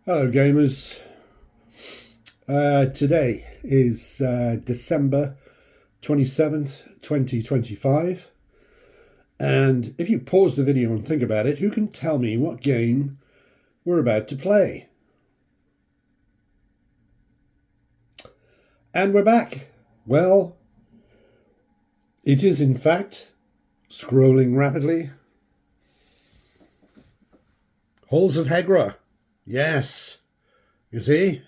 Hello, gamers. Today is December 27th, 2025. And if you pause the video and think about it, who can tell me what game we're about to play? And we're back. Well, it is in fact, scrolling rapidly, Halls of Hegra. Yes, you see,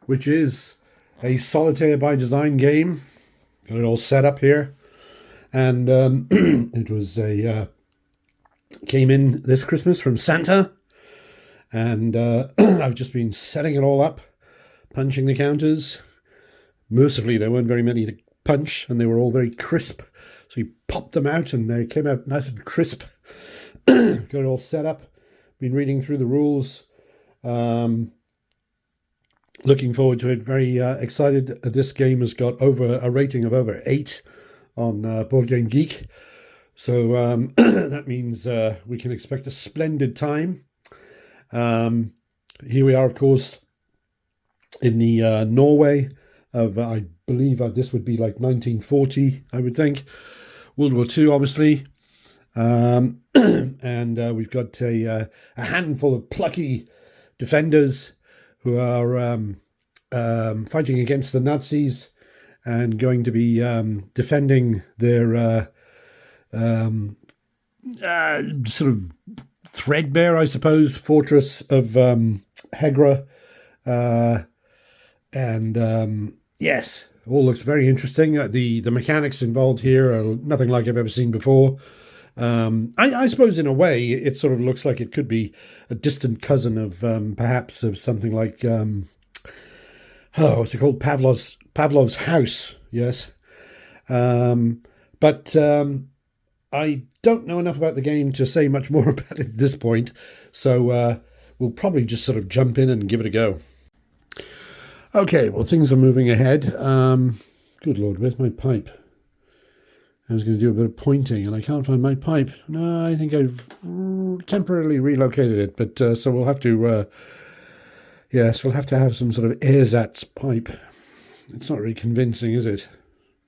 which is a solitaire by design game. Got it all set up here, and it was came in this Christmas from Santa, and I've just been setting it all up, punching the counters. Mercifully, there weren't very many to punch, and they were all very crisp. So you popped them out, and they came out nice and crisp. Got it all set up. Been reading through the rules. Looking forward to it. Very excited. This game has got a rating of over 8 on Board Game Geek. So that means we can expect a splendid time. Here we are, of course, in the Norway of, I believe this would be like 1940, I would think. World War II, obviously. And we've got a handful of plucky defenders who are fighting against the Nazis and going to be defending their sort of threadbare, I suppose, fortress of Hegra. Yes, all looks very interesting. The mechanics involved here are nothing like I've ever seen before. I suppose in a way it sort of looks like it could be a distant cousin of perhaps of something like what's it called, Pavlov's House. Yes, but I don't know enough about the game to say much more about it at this point, so we'll probably just sort of jump in and give it a go. Okay, well, things are moving ahead. Good Lord, where's my pipe? I was going to do a bit of pointing, and I can't find my pipe. No, I think I've temporarily relocated it, but so we'll have to, yes, we'll have to have some sort of ersatz pipe. It's not really convincing, is it?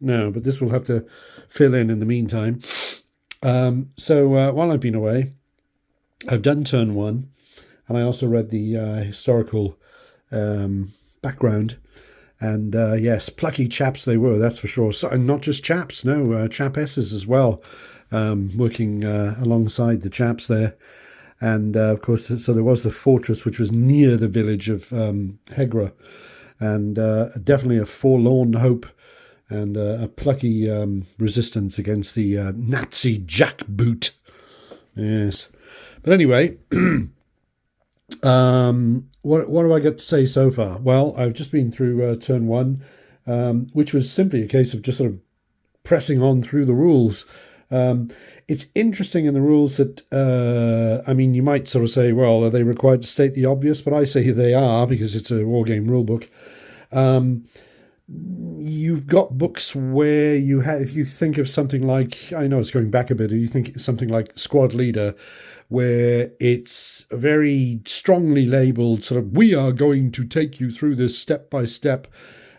No, but this will have to fill in the meantime. So while I've been away, I've done turn 1, and I also read the historical background. And yes, plucky chaps they were, that's for sure. So, and not just chaps, no, chapesses as well, working alongside the chaps there. And of course, so there was the fortress, which was near the village of Hegra, and definitely a forlorn hope and a plucky resistance against the Nazi jackboot. Yes. But anyway, what do I got to say so far? Well, I've just been through turn 1, which was simply a case of just sort of pressing on through the rules. It's interesting in the rules that, I mean, you might sort of say, well, are they required to state the obvious? But I say they are, because it's a wargame rulebook. You've got books where you have, if you think of something like, I know it's going back a bit, you think something like Squad Leader, where it's very strongly labeled sort of, we are going to take you through this step by step.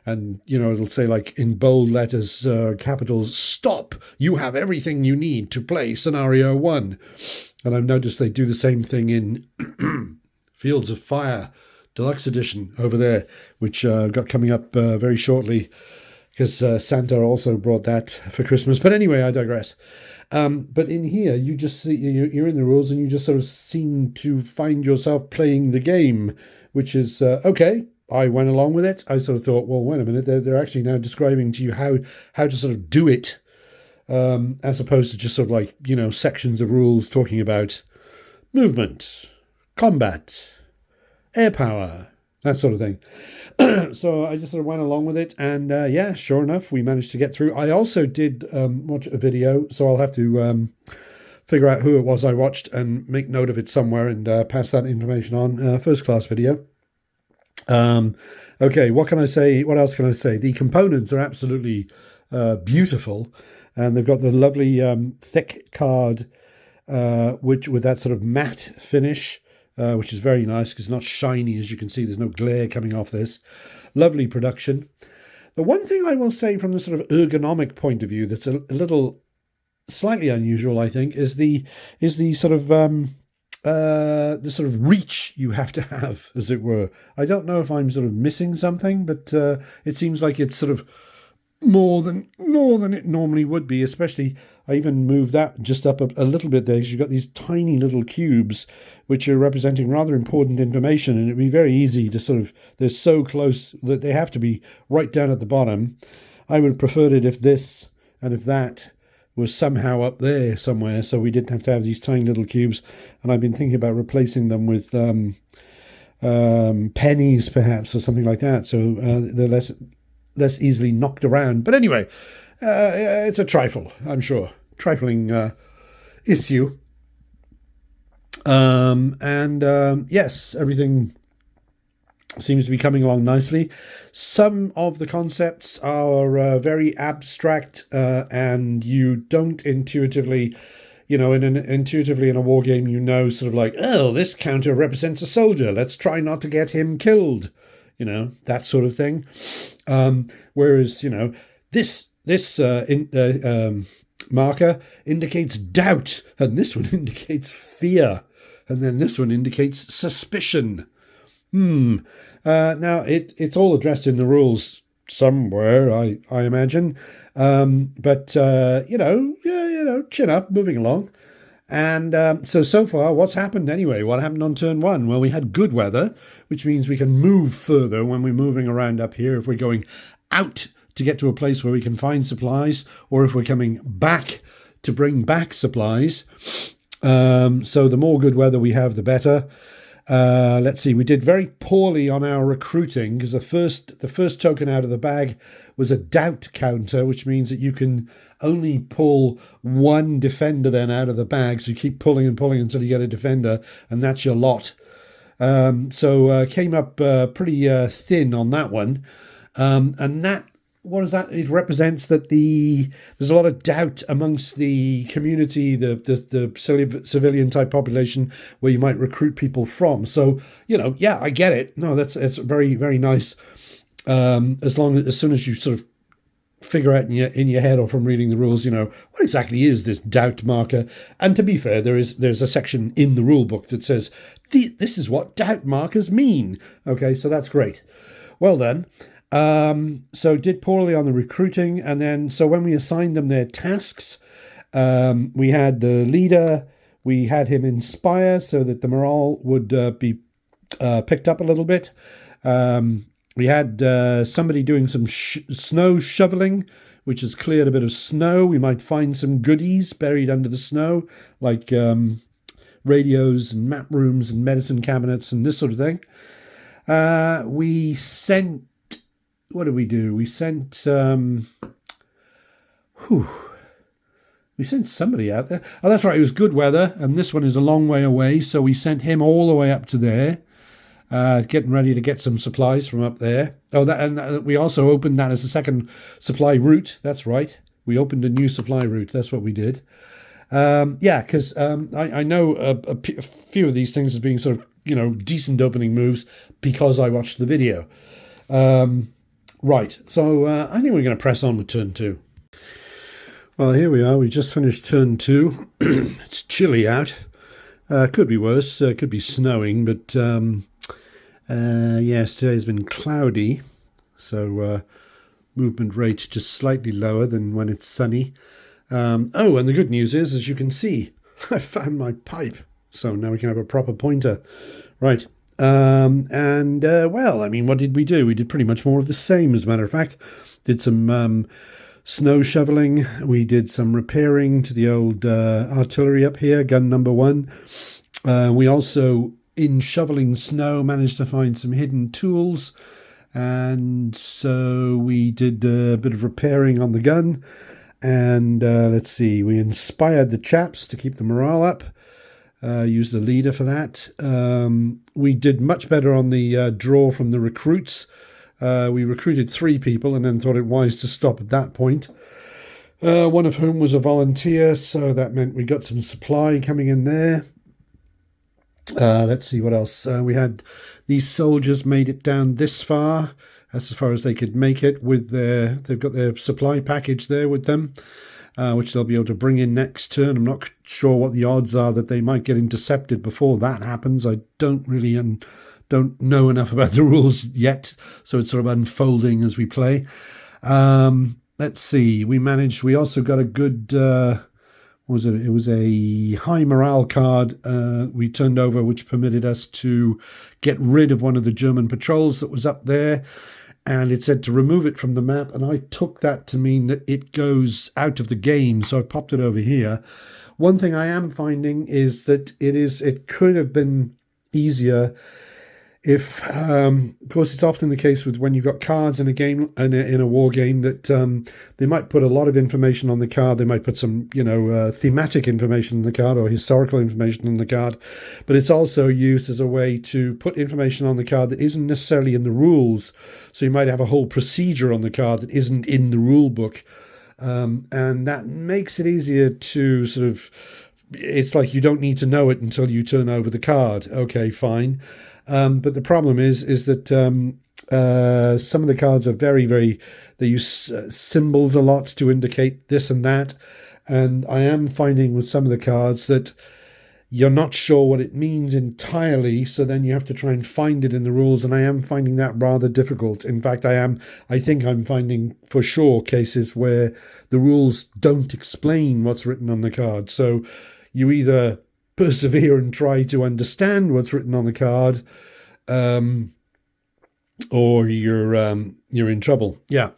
And, you know, it'll say like in bold letters, capitals, stop, you have everything you need to play scenario 1. And I've noticed they do the same thing in Fields of Fire Deluxe Edition over there, which got coming up very shortly, because Santa also brought that for Christmas. But anyway, I digress. But in here, you just see, you're in the rules, and you just sort of seem to find yourself playing the game, which is, okay, I went along with it. I sort of thought, well, wait a minute, they're actually now describing to you how to sort of do it, as opposed to just sort of like, you know, sections of rules talking about movement, combat, air power, that sort of thing. So I just sort of went along with it, and yeah, sure enough, we managed to get through. I also did watch a video, so I'll have to figure out who it was I watched and make note of it somewhere and pass that information on. First class video. Okay, what can I say? What else can I say? The components are absolutely beautiful, and they've got the lovely thick card, which with that sort of matte finish. which is very nice because it's not shiny, as you can see. There's no glare coming off this. Lovely production. The one thing I will say from the sort of ergonomic point of view that's a little slightly unusual, I think, is the sort of reach you have to have, as it were. I don't know if I'm sort of missing something, but it seems like it's sort of more than it normally would be. Especially, I even moved that just up a little bit there, because you've got these tiny little cubes which are representing rather important information, and it'd be very easy to sort of, they're so close that they have to be right down at the bottom. I would have preferred it if this and if that was somehow up there somewhere, so we didn't have to have these tiny little cubes. And I've been thinking about replacing them with pennies, perhaps, or something like that, so they're less easily knocked around. But anyway, it's a trifle, I'm sure. Trifling issue. Yes, everything seems to be coming along nicely. Some of the concepts are very abstract, and you don't intuitively, intuitively in a war game, sort of like, oh, this counter represents a soldier. Let's try not to get him killed. That sort of thing. Whereas, this marker indicates doubt, and this one indicates fear, and then this one indicates suspicion. Now it's all addressed in the rules somewhere, I imagine. But chin up, moving along. And so far, what's happened anyway? What happened on turn one? Well, we had good weather, which means we can move further when we're moving around up here. If we're going out to get to a place where we can find supplies, or if we're coming back to bring back supplies. So the more good weather we have, the better. Let's see, we did very poorly on our recruiting, because the first token out of the bag was a doubt counter, which means that you can only pull one defender then out of the bag. So you keep pulling and pulling until you get a defender, and that's your lot. So came up pretty thin on that one. And that, what is that? It represents that there's a lot of doubt amongst the community, the civilian type population where you might recruit people from. So, yeah, I get it. No, it's very, very nice. As soon as you sort of figure out in your head or from reading the rules, what exactly is this doubt marker? And to be fair, there's a section in the rule book that says this is what doubt markers mean. Okay, so that's great. Well done. So did poorly on the recruiting, and then so when we assigned them their tasks, we had the leader, we had him inspire so that the morale would be picked up a little bit. We had somebody doing some snow shoveling, which has cleared a bit of snow. We might find some goodies buried under the snow, like radios and map rooms and medicine cabinets and this sort of thing. We sent... What did we do? We sent... we sent somebody out there. Oh, that's right. It was good weather, and this one is a long way away, so we sent him all the way up to there, getting ready to get some supplies from up there. Oh, we also opened that as a second supply route. That's right. We opened a new supply route. That's what we did. Because I know a few of these things as being sort of, decent opening moves because I watched the video. Right, so I think we're going to press on with turn two. Well, here we are. We just finished turn two. It's chilly out. Could be worse. Could be snowing, but yes, today's been cloudy, so movement rate just slightly lower than when it's sunny. And the good news is, as you can see, I found my pipe, so now we can have a proper pointer. Right. What did we do? We did pretty much more of the same, as a matter of fact. Did some snow shoveling. We did some repairing to the old artillery up here, gun number 1. We also, in shoveling snow, managed to find some hidden tools. And so we did a bit of repairing on the gun. And let's see, we inspired the chaps to keep the morale up. Used the leader for that. We did much better on the draw from the recruits. We recruited 3 people and then thought it wise to stop at that point. One of whom was a volunteer, so that meant we got some supply coming in there. Let's see what else. We had these soldiers made it down this far. That's as far as they could make it with they've got their supply package there with them, which they'll be able to bring in next turn. I'm not sure what the odds are that they might get intercepted before that happens. I don't really don't know enough about the rules yet, so it's sort of unfolding as we play. Let's see. We also got a good. What was it? It was a high morale card we turned over, which permitted us to get rid of one of the German patrols that was up there. And it said to remove it from the map. And I took that to mean that it goes out of the game. So I popped it over here. One thing I am finding is that it could have been easier if, of course, it's often the case with when you've got cards in a game, in a war game, that they might put a lot of information on the card. They might put some, thematic information on the card or historical information on the card. But it's also used as a way to put information on the card that isn't necessarily in the rules. So you might have a whole procedure on the card that isn't in the rule book. And that makes it easier to sort of, it's like you don't need to know it until you turn over the card. Okay, fine. But the problem is that some of the cards are they use symbols a lot to indicate this and that. And I am finding with some of the cards that you're not sure what it means entirely. So then you have to try and find it in the rules. And I am finding that rather difficult. In fact, I think I'm finding for sure cases where the rules don't explain what's written on the card. So you either persevere and try to understand what's written on the card, or you're in trouble. Yeah.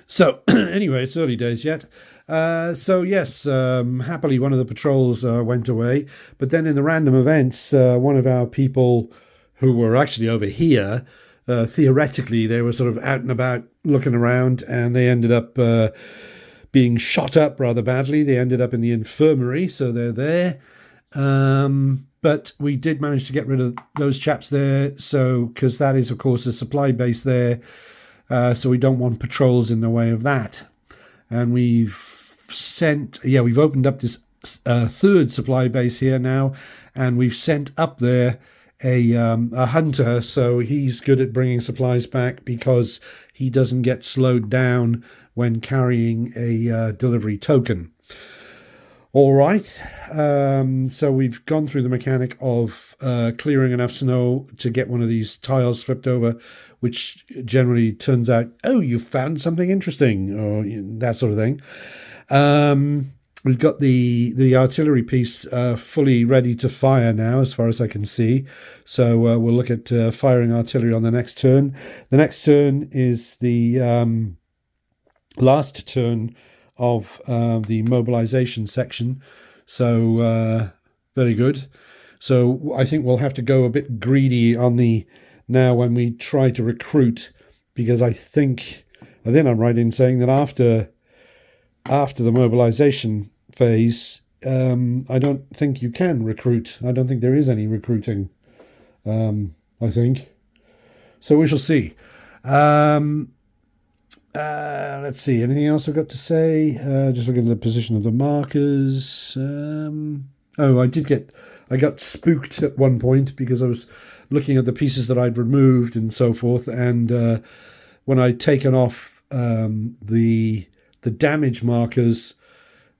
So anyway, it's early days yet. So yes, happily one of the patrols went away, but then in the random events, one of our people who were actually over here, theoretically they were sort of out and about looking around, and they ended up being shot up rather badly. They ended up in the infirmary, so they're there. But we did manage to get rid of those chaps there, so because that is of course a supply base there, so we don't want patrols in the way of that. And we've opened up this third supply base here now, and we've sent up there a hunter, so he's good at bringing supplies back because he doesn't get slowed down when carrying a delivery token. All right, so we've gone through the mechanic of clearing enough snow to get one of these tiles flipped over, which generally turns out, oh, you found something interesting, or that sort of thing. We've got the artillery piece fully ready to fire now, as far as I can see. So we'll look at firing artillery on the next turn. The next turn is the last turn of the mobilization section. So very good. So I think we'll have to go a bit greedy on the now when we try to recruit, because I think I'm right in saying that after the mobilization phase, I don't think you can recruit. I don't think there is any recruiting. I think so. We shall see. Let's see. Anything else I've got to say? Just looking at the position of the markers. I got spooked at one point because I was looking at the pieces that I'd removed and so forth. And when I'd taken off the damage markers,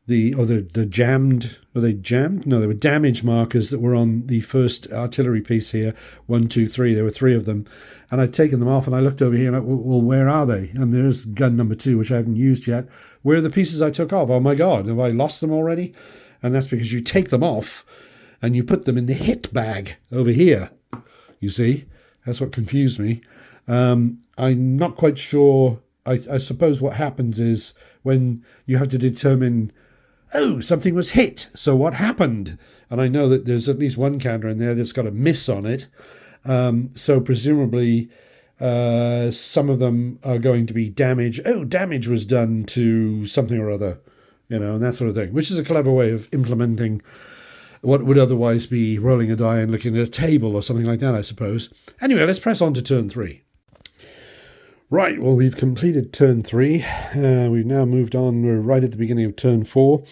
the jammed, were they jammed? No, they were damage markers that were on the first artillery piece here. 1, 2, 3. There were 3 of them. And I'd taken them off, and I looked over here, and well, where are they? And there's gun number 2, which I haven't used yet. Where are the pieces I took off? Oh, my God, have I lost them already? And that's because you take them off, and you put them in the hit bag over here. You see? That's what confused me. I'm not quite sure. I suppose what happens is when you have to determine, oh, something was hit, so what happened? And I know that there's at least one counter in there that's got a miss on it. So presumably some of them are going to be damage. Oh, damage was done to something or other, and that sort of thing, which is a clever way of implementing what would otherwise be rolling a die and looking at a table or something like that, I suppose. Anyway, let's press on to turn 3. Right, well, we've completed turn 3. We've now moved on. We're right at the beginning of turn 4.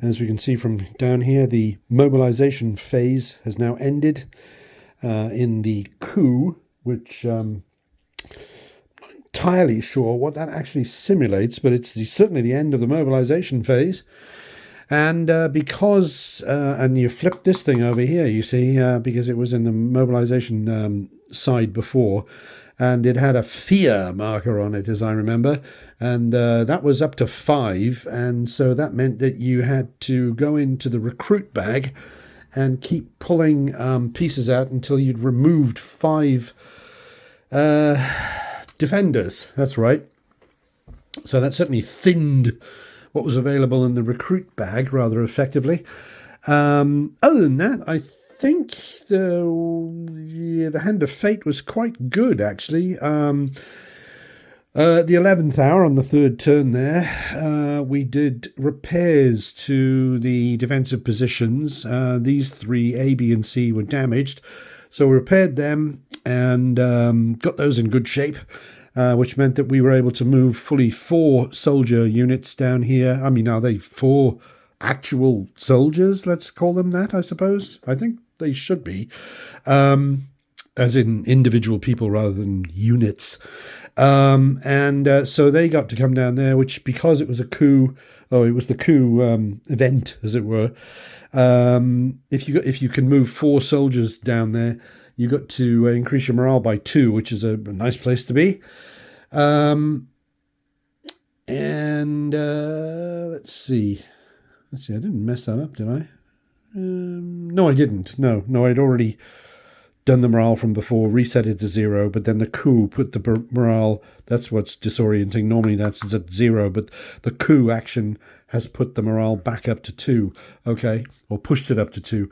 As we can see from down here, the mobilization phase has now ended in the coup, which I'm not entirely sure what that actually simulates, but it's certainly the end of the mobilization phase. And and you flip this thing over here, you see, because it was in the mobilization side before, and it had a fear marker on it, as I remember, and that was up to 5, and so that meant that you had to go into the recruit bag and keep pulling pieces out until you'd removed 5 defenders. That's right. So that certainly thinned what was available in the recruit bag rather effectively. Other than that, I think the Hand of Fate was quite good, actually. The 11th hour on the third turn there, we did repairs to the defensive positions. These 3, A, B, and C, were damaged. So we repaired them and got those in good shape. Which meant that we were able to move fully 4 soldier units down here. I mean, are they 4 actual soldiers? Let's call them that, I suppose. I think they should be, as in individual people rather than units. So they got to come down there, which, because it was a coup, it was the coup event, as it were. If you can move 4 soldiers down there, you got to increase your morale by 2, which is a nice place to be. Let's see. I didn't mess that up, did I? No, I didn't. No, I'd already done the morale from before, reset it to 0, but then the coup put the morale, that's what's disorienting. Normally that's at 0, but the coup action has put the morale back up to 2, okay, or pushed it up to 2.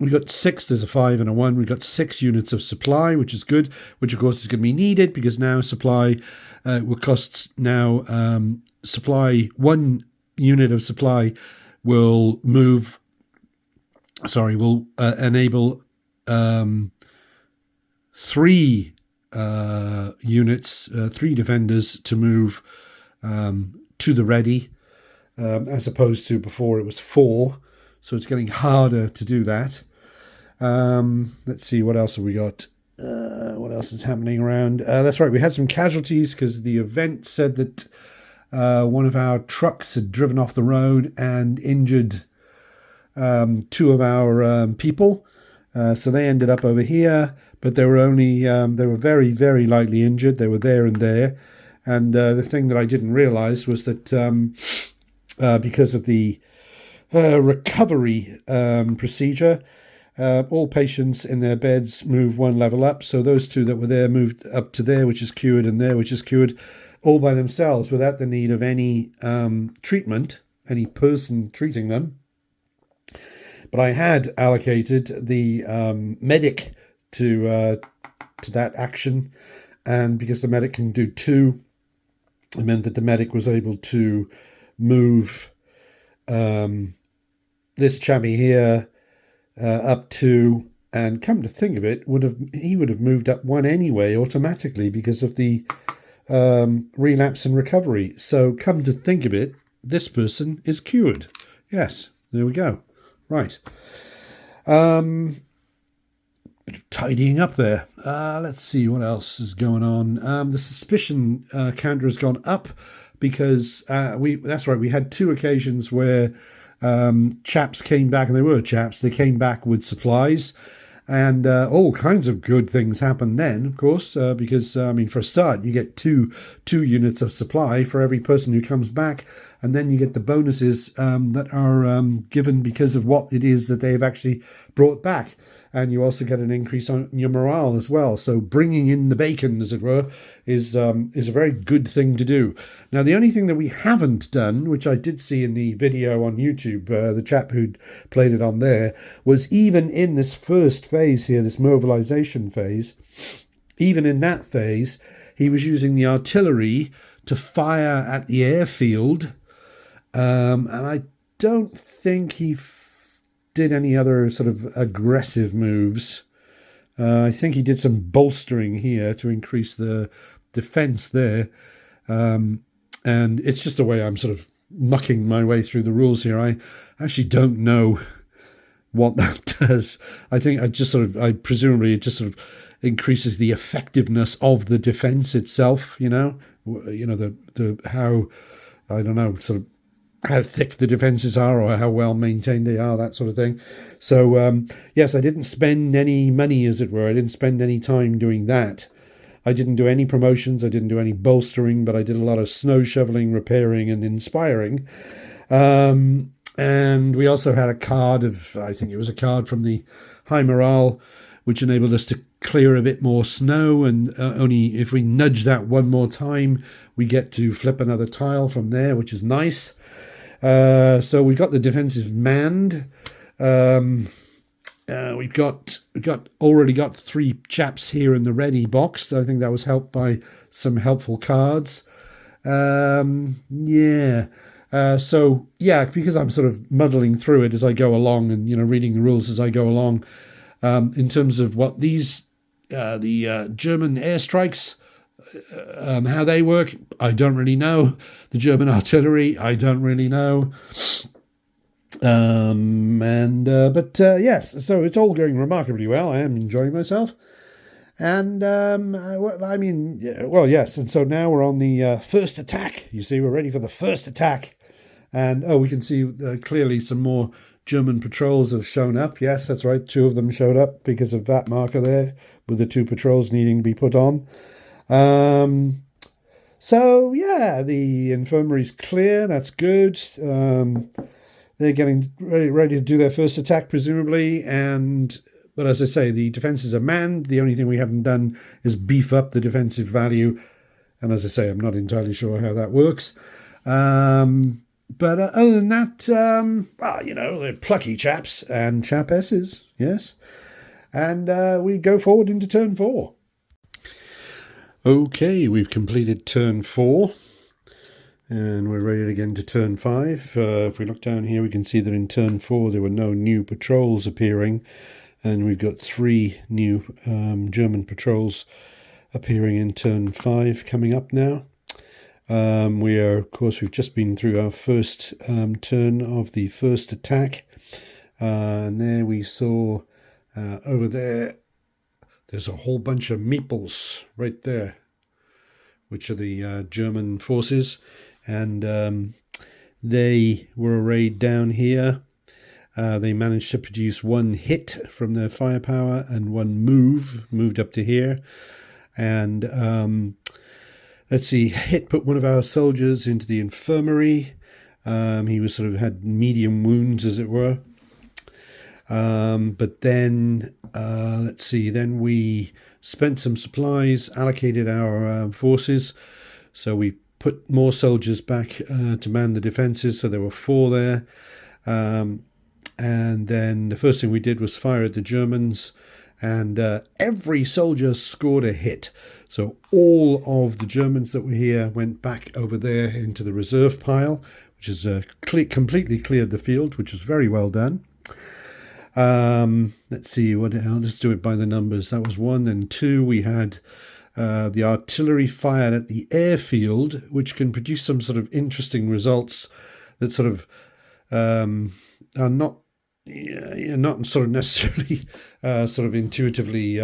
We got 6, there's a 5 and a 1. We got 6 units of supply, which is good, which of course is going to be needed because now supply will cost now supply, 1 unit of supply will enable 3 units, 3 defenders to move to the ready, as opposed to before it was 4. So it's getting harder to do that. Let's see, what else have we got? What else is happening around? That's right, we had some casualties because the event said that one of our trucks had driven off the road and injured 2 of our people. So they ended up over here, but they were only, they were very, very lightly injured. They were there and there. And the thing that I didn't realize was that because of the recovery procedure, all patients in their beds move 1 level up. So those 2 that were there moved up to there, which is cured, and there, which is cured, all by themselves without the need of any treatment, any person treating them. But I had allocated the medic to that action, and because the medic can do 2, it meant that the medic was able to move this chappie here up 2, and come to think of it, he would have moved up 1 anyway automatically because of the relapse and recovery. So come to think of it, this person is cured. Yes, there we go. Right. Tidying up there. Let's see what else is going on. The suspicion counter has gone up because that's right, we had 2 occasions where chaps came back, and they were chaps. They came back with supplies, and all kinds of good things happened then, of course, because, I mean, for a start, you get two units of supply for every person who comes back, and then you get the bonuses that are given because of what it is that they've actually brought back. And you also get an increase on your morale as well. So bringing in the bacon, as it were, is a very good thing to do. Now, the only thing that we haven't done, which I did see in the video on YouTube, the chap who'd played it on there, was even in this first phase here, this mobilization phase, even in that phase, he was using the artillery to fire at the airfield. And I don't think he did any other sort of aggressive moves. I think he did some bolstering here to increase the defense there. And it's just the way I'm sort of mucking my way through the rules here. I actually don't know what that does. I think I presumably it just sort of increases the effectiveness of the defense itself. The how, I don't know, sort of how thick the defenses are or how well maintained they are, that sort of thing. So yes, I didn't spend any money, as it were. I didn't spend any time doing that. I didn't do any promotions. I didn't do any bolstering, but I did a lot of snow shoveling, repairing, and inspiring. And we also had a card I think it was a card from the High Morale, which enabled us to clear a bit more snow. And only if we nudge that one more time, we get to flip another tile from there, which is nice. So we got the defensive manned. We've already got 3 chaps here in the ready box. I think that was helped by some helpful cards. Because I'm sort of muddling through it as I go along and reading the rules as I go along. In terms of what the German airstrikes, how they work, I don't really know. The German artillery, I don't really know. Yes, so it's all going remarkably well. I am enjoying myself. And, yes. And so now we're on the first attack. You see, we're ready for the first attack. And, we can see clearly some more German patrols have shown up. Yes, that's right. 2 of them showed up because of that marker there, with the 2 patrols needing to be put on. The infirmary's clear. That's good. They're getting ready to do their first attack, presumably. But as I say, the defenses are manned. The only thing we haven't done is beef up the defensive value. And as I say, I'm not entirely sure how that works. But other than that, they're plucky chaps and chapesses, yes. And we go forward into turn 4. Okay, we've completed turn 4. And we're ready to get into turn 5. If we look down here, we can see that in turn 4 there were no new patrols appearing. And we've got 3 new German patrols appearing in turn 5 coming up now. We've just been through our first turn of the first attack. And there we saw over there's a whole bunch of meeples right there, which are the German forces. And they were arrayed down here. They managed to produce 1 hit from their firepower and 1 moved up to here. And Hit put one of our soldiers into the infirmary. He was had medium wounds, as it were. But then, then we spent some supplies, allocated our forces. So we put more soldiers back to man the defences. So there were 4 there. And then the first thing we did was fire at the Germans. And every soldier scored a hit. So all of the Germans that were here went back over there into the reserve pile, which is completely cleared the field, which was very well done. Let's see, let's do it by the numbers. That was 1. Then 2, we had the artillery fired at the airfield, which can produce some sort of interesting results that are not necessarily intuitively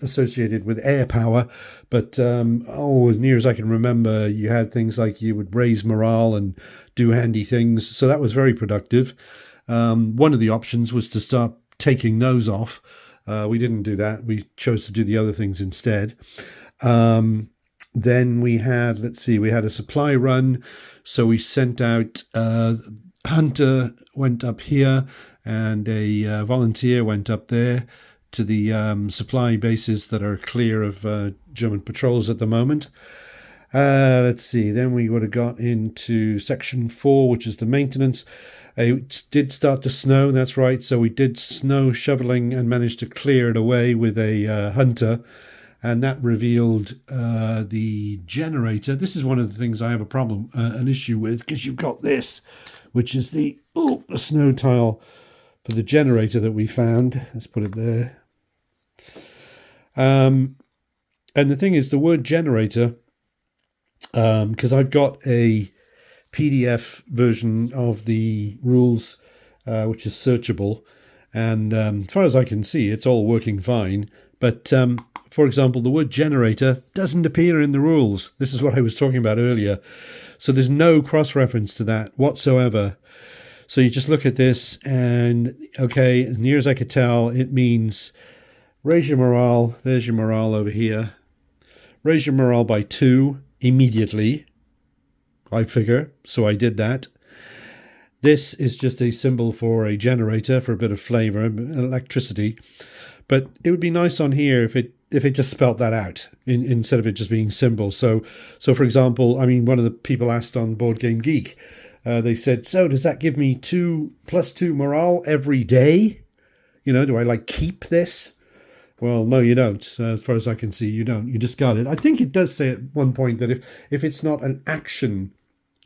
associated with air power, but as near as I can remember, you had things like you would raise morale and do handy things. So that was very productive. One of the options was to start taking those off. We didn't do that. We chose to do the other things instead. Then we had a supply run. So we sent out Hunter went up here, and a volunteer went up there to the supply bases that are clear of German patrols at the moment. Then we would have got into section 4, which is the maintenance. It did start to snow, that's right. So we did snow shoveling and managed to clear it away with a hunter. And that revealed the generator. This is one of the things I have an issue with, because you've got this, which is the snow tile for the generator that we found. Let's put it there. And the thing is, the word generator because I've got a PDF version of the rules, which is searchable. And as far as I can see, it's all working fine. But for example, the word generator doesn't appear in the rules. This is what I was talking about earlier. So there's no cross-reference to that whatsoever. So you just look at this and, okay, as near as I could tell, it means raise your morale. There's your morale over here. Raise your morale by 2 immediately, I figure. So I did that. This is just a symbol for a generator for a bit of flavor, electricity. But it would be nice on here if it just spelt that out instead of it just being symbols. So for example, I mean, one of the people asked on Board Game Geek, they said, so does that give me 2 + 2 morale every day? You know, do I like keep this? Well, no, you don't. As far as I can see, you don't. You discard it. I think it does say at one point that if it's not an action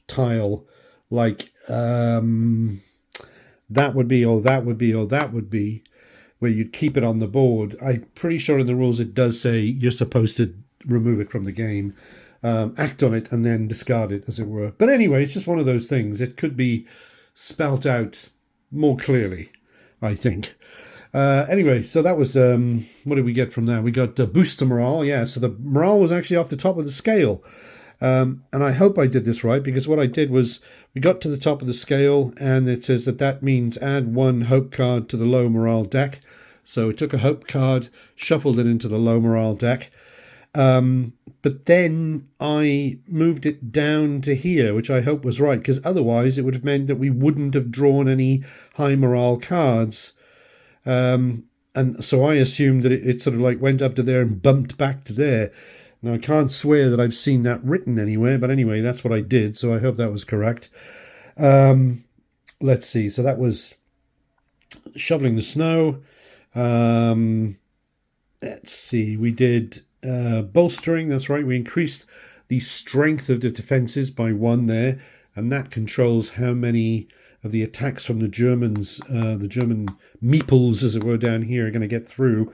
tile, like that would be, or that would be, or that would be, where you'd keep it on the board. I'm pretty sure in the rules it does say you're supposed to remove it from the game, act on it, and then discard it, as it were. But anyway, it's just one of those things. It could be spelt out more clearly, I think. Anyway, so that was, what did we get from that? We got boost to morale. Yeah, so the morale was actually off the top of the scale. And I hope I did this right, because what I did was we got to the top of the scale and it says that means add 1 hope card to the low morale deck. So it took a hope card, shuffled it into the low morale deck. But then I moved it down to here, which I hope was right, because otherwise it would have meant that we wouldn't have drawn any high morale cards. And so I assumed that it sort of like went up to there and bumped back to there. Now, I can't swear that I've seen that written anywhere, but anyway, that's what I did, so I hope that was correct. Let's see, so that was shoveling the snow. Let's see, we did bolstering, that's right, we increased the strength of the defences by 1 there, and that controls how many of the attacks from the Germans, the German meeples, as it were, down here are going to get through.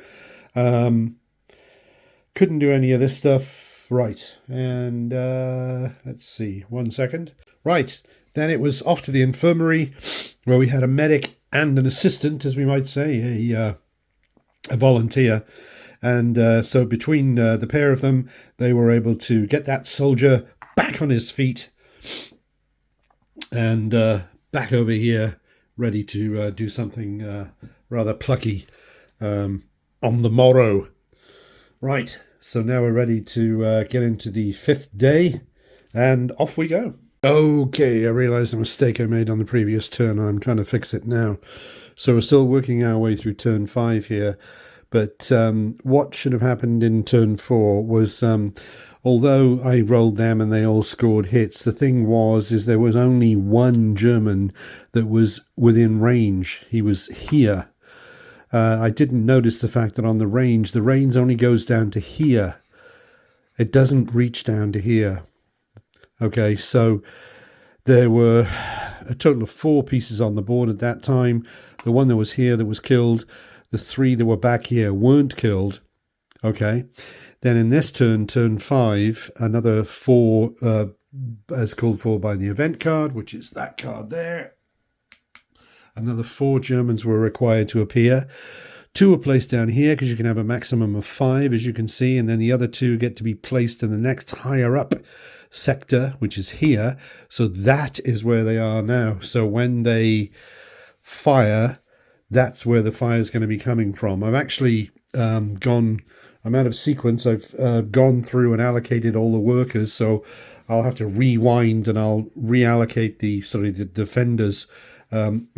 Couldn't do any of this stuff. Right. And let's see. 1 second. Right. Then it was off to the infirmary, where we had a medic and an assistant, as we might say, a volunteer. And so between the pair of them, they were able to get that soldier back on his feet and back over here, ready to do something rather plucky on the morrow. Right, so now we're ready to get into the 5th day, and off we go. Okay, I realised a mistake I made on the previous turn, and I'm trying to fix it now. So we're still working our way through turn 5 here, but what should have happened in turn 4 was, although I rolled them and they all scored hits, the thing is there was only 1 German that was within range. He was here. I didn't notice the fact that on the range only goes down to here. It doesn't reach down to here. Okay, so there were a total of 4 pieces on the board at that time. The 1 that was here that was killed. The 3 that were back here weren't killed. Okay. Then in this turn 5, another 4 as called for by the event card, which is that card there. Another 4 Germans were required to appear. 2 were placed down here because you can have a maximum of 5, as you can see, and then the other 2 get to be placed in the next higher up sector, which is here. So that is where they are now. So when they fire, that's where the fire is going to be coming from. I've actually I'm out of sequence. I've gone through and allocated all the workers, so I'll have to rewind and I'll reallocate the defenders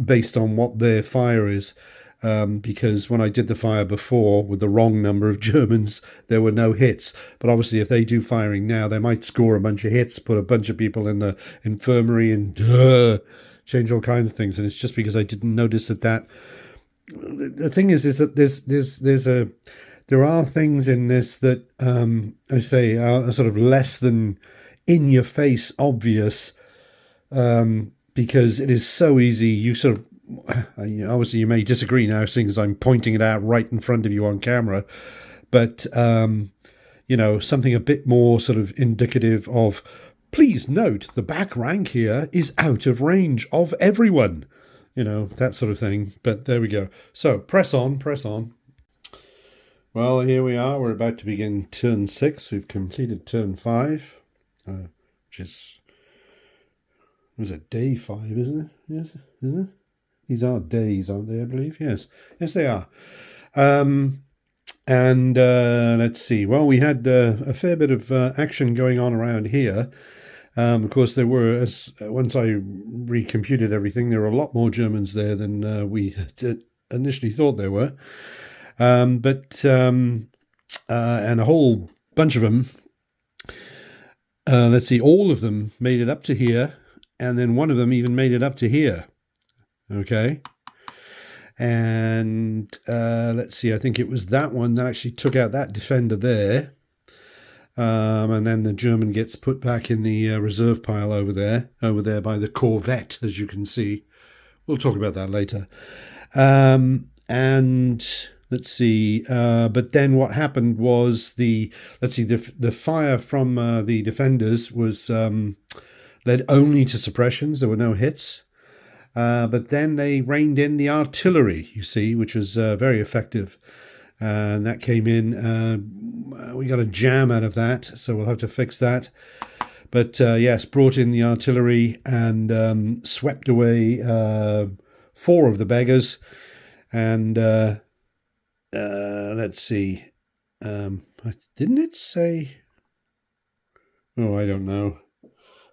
based on what their fire is, because when I did the fire before with the wrong number of Germans, there were no hits. But obviously if they do firing now, they might score a bunch of hits, put a bunch of people in the infirmary and change all kinds of things. And it's just because I didn't notice that the thing is that there are things in this that I say are sort of less than in your face obvious, because it is so easy. You sort of, obviously you may disagree now, seeing as I'm pointing it out right in front of you on camera, but something a bit more sort of indicative of, please note, the back rank here is out of range of everyone, that sort of thing. But there we go. So press on, press on. Well, here we are. We're about to begin turn 6. We've completed turn 5, which is, was it day 5, isn't it? Yes, isn't it? These are days, aren't they, I believe? Yes, they are. And let's see. Well, we had a fair bit of action going on around here. Of course, there were, once I recomputed everything, there were a lot more Germans there than we had initially thought there were. And a whole bunch of them, let's see, all of them made it up to here, and then one of them even made it up to here. Okay. And let's see, I think it was that one that actually took out that defender there. And then the German gets put back in the reserve pile over there by the Corvette, as you can see. We'll talk about that later. And let's see. But then what happened was the fire from the defenders was led only to suppressions. There were no hits. But then they reined in the artillery, you see, which was very effective. And that came in. We got a jam out of that, so we'll have to fix that. But yes, brought in the artillery and swept away 4 of the beggars. And let's see. Didn't it say? Oh, I don't know.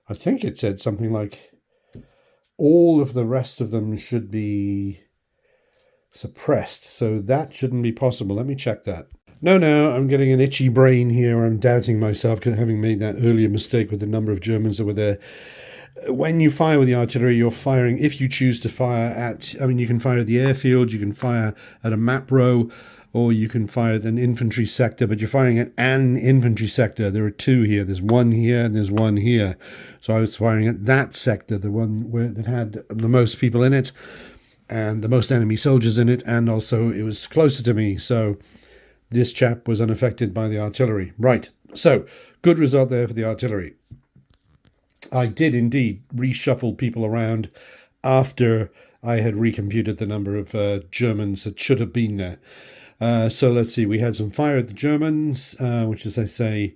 I think it said something like all of the rest of them should be suppressed, so that shouldn't be possible. Let me check that. No, I'm getting an itchy brain here. I'm doubting myself, having made that earlier mistake with the number of Germans that were there. When you fire with the artillery, you're firing, if you choose to fire at, you can fire at the airfield, you can fire at a map row, or you can fire at an infantry sector, but you're firing at an infantry sector. There are 2 here. There's 1 here and there's 1 here. So I was firing at that sector, the one that had the most people in it and the most enemy soldiers in it, and also it was closer to me. So this chap was unaffected by the artillery. Right. So good result there for the artillery. I did indeed reshuffle people around after I had recomputed the number of Germans that should have been there. So let's see, we had some fire at the Germans, which, as I say,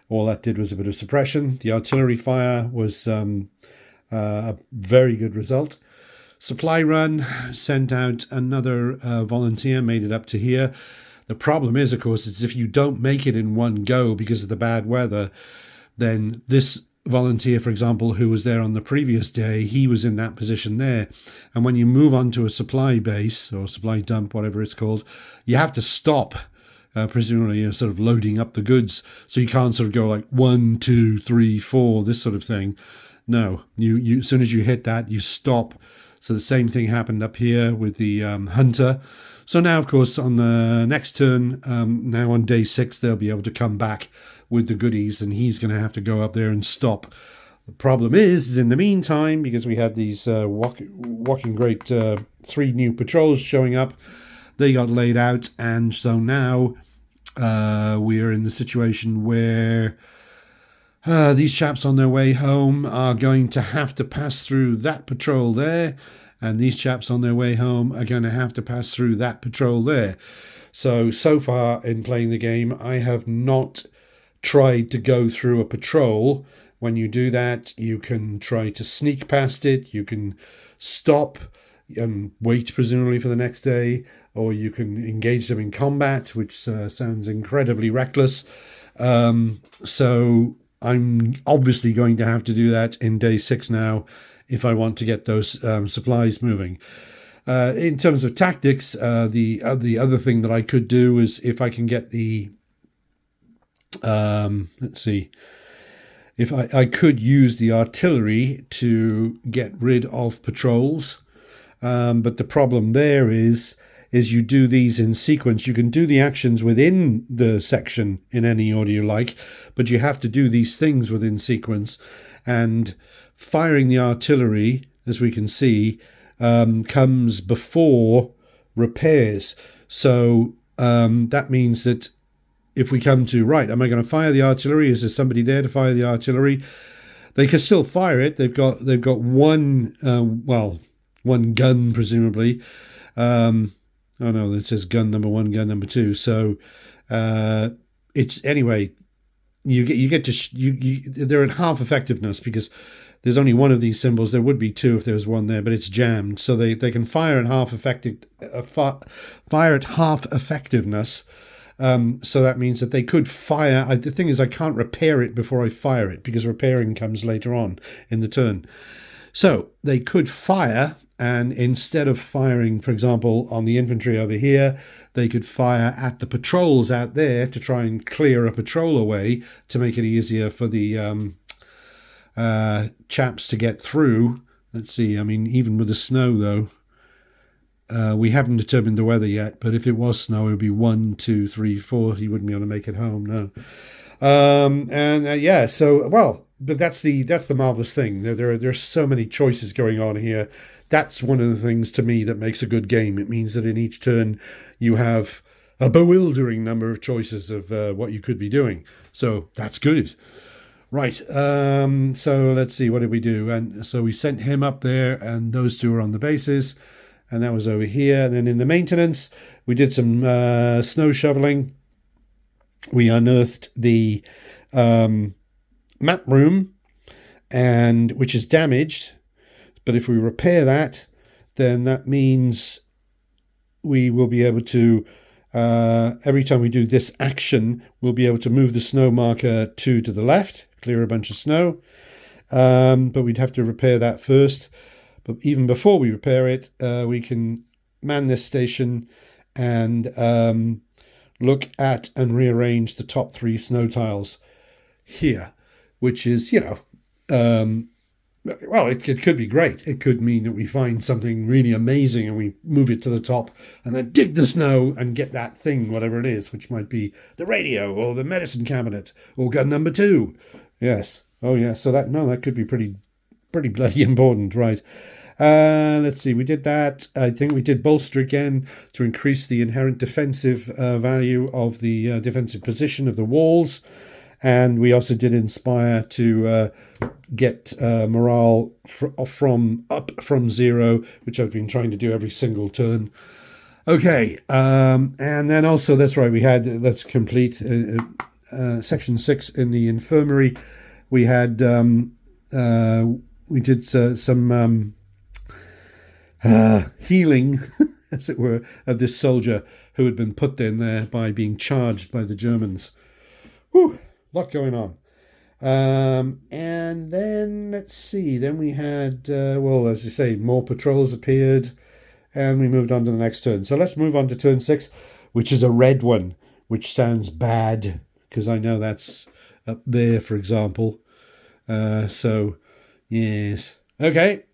all that did was a bit of suppression. The artillery fire was a very good result. Supply run, sent out another volunteer, made it up to here. The problem is, of course, is if you don't make it in one go because of the bad weather, then this volunteer, for example, who was there on the previous day, he was in that position there. And when you move on to a supply base or supply dump, whatever it's called, you have to stop. Presumably you're sort of loading up the goods. So you can't sort of go like 1, 2, 3, 4, this sort of thing. No, you as soon as you hit that, you stop. So the same thing happened up here with the hunter. So now, of course, on the next turn, now on day 6, they'll be able to come back with the goodies, and he's going to have to go up there and stop. The problem is in the meantime, because we had these walking great 3 new patrols showing up, they got laid out, and so now we're in the situation where these chaps on their way home are going to have to pass through that patrol there, and these chaps on their way home are going to have to pass through that patrol there. So far in playing the game, I have not tried to go through a patrol. When you do that, you can try to sneak past it, you can stop and wait presumably for the next day, or you can engage them in combat, which sounds incredibly reckless. So I'm obviously going to have to do that in day 6 now if I want to get those supplies moving. In terms of tactics, the other thing that I could do is if I can get the let's see, if I could use the artillery to get rid of patrols, but the problem there is you do these in sequence. You can do the actions within the section in any order you like, but you have to do these things within sequence. And firing the artillery, as we can see, comes before repairs. So that means that if we come to, right, am I going to fire the artillery? Is there somebody there to fire the artillery? They can still fire it. They've got one, one gun presumably. Oh no, it says gun number one, gun number two. So it's anyway. You get to they're at half effectiveness because there's only one of these symbols. There would be two if there was one there, but it's jammed. So they can fire at half fire at half effectiveness. So that means that they could fire. The thing is, I can't repair it before I fire it because repairing comes later on in the turn. So they could fire, and instead of firing, for example, on the infantry over here, they could fire at the patrols out there to try and clear a patrol away to make it easier for the chaps to get through. Let's see, I mean, even with the snow, though, we haven't determined the weather yet, but if it was snow, it would be 1, 2, 3, 4. He wouldn't be able to make it home, no. Yeah, so, well, but that's the marvelous thing. There's so many choices going on here. That's one of the things to me that makes a good game. It means that in each turn you have a bewildering number of choices of what you could be doing. So that's good. Right, so let's see, what did we do? And so we sent him up there, and those two were on the bases, and that was over here. And then in the maintenance, we did some snow shoveling. We unearthed the map room, and which is damaged. But if we repair that, then that means we will be able to, every time we do this action, we'll be able to move the snow marker 2 to the left, clear a bunch of snow. But we'd have to repair that first. But even before we repair it, we can man this station and look at and rearrange the top 3 snow tiles here, which is, well, it could be great. It could mean that we find something really amazing and we move it to the top and then dig the snow and get that thing, whatever it is, which might be the radio or the medicine cabinet or gun number 2. Yes. Oh, yeah. So that could be pretty bloody important, right? Let's see. We did that. I think we did bolster again to increase the inherent defensive value of the defensive position of the walls. And we also did inspire to get morale up from 0, which I've been trying to do every single turn. Okay, and then also, that's right, we had, let's complete section 6 in the infirmary. We had, we did some healing, as it were, of this soldier who had been put in there by being charged by the Germans. Whew. Lot going on. And then let's see, then we had well, as I say, more patrols appeared, and we moved on to the next turn. So let's move on to turn 6, which is a red one, which sounds bad because I know that's up there, for example. So yes, okay.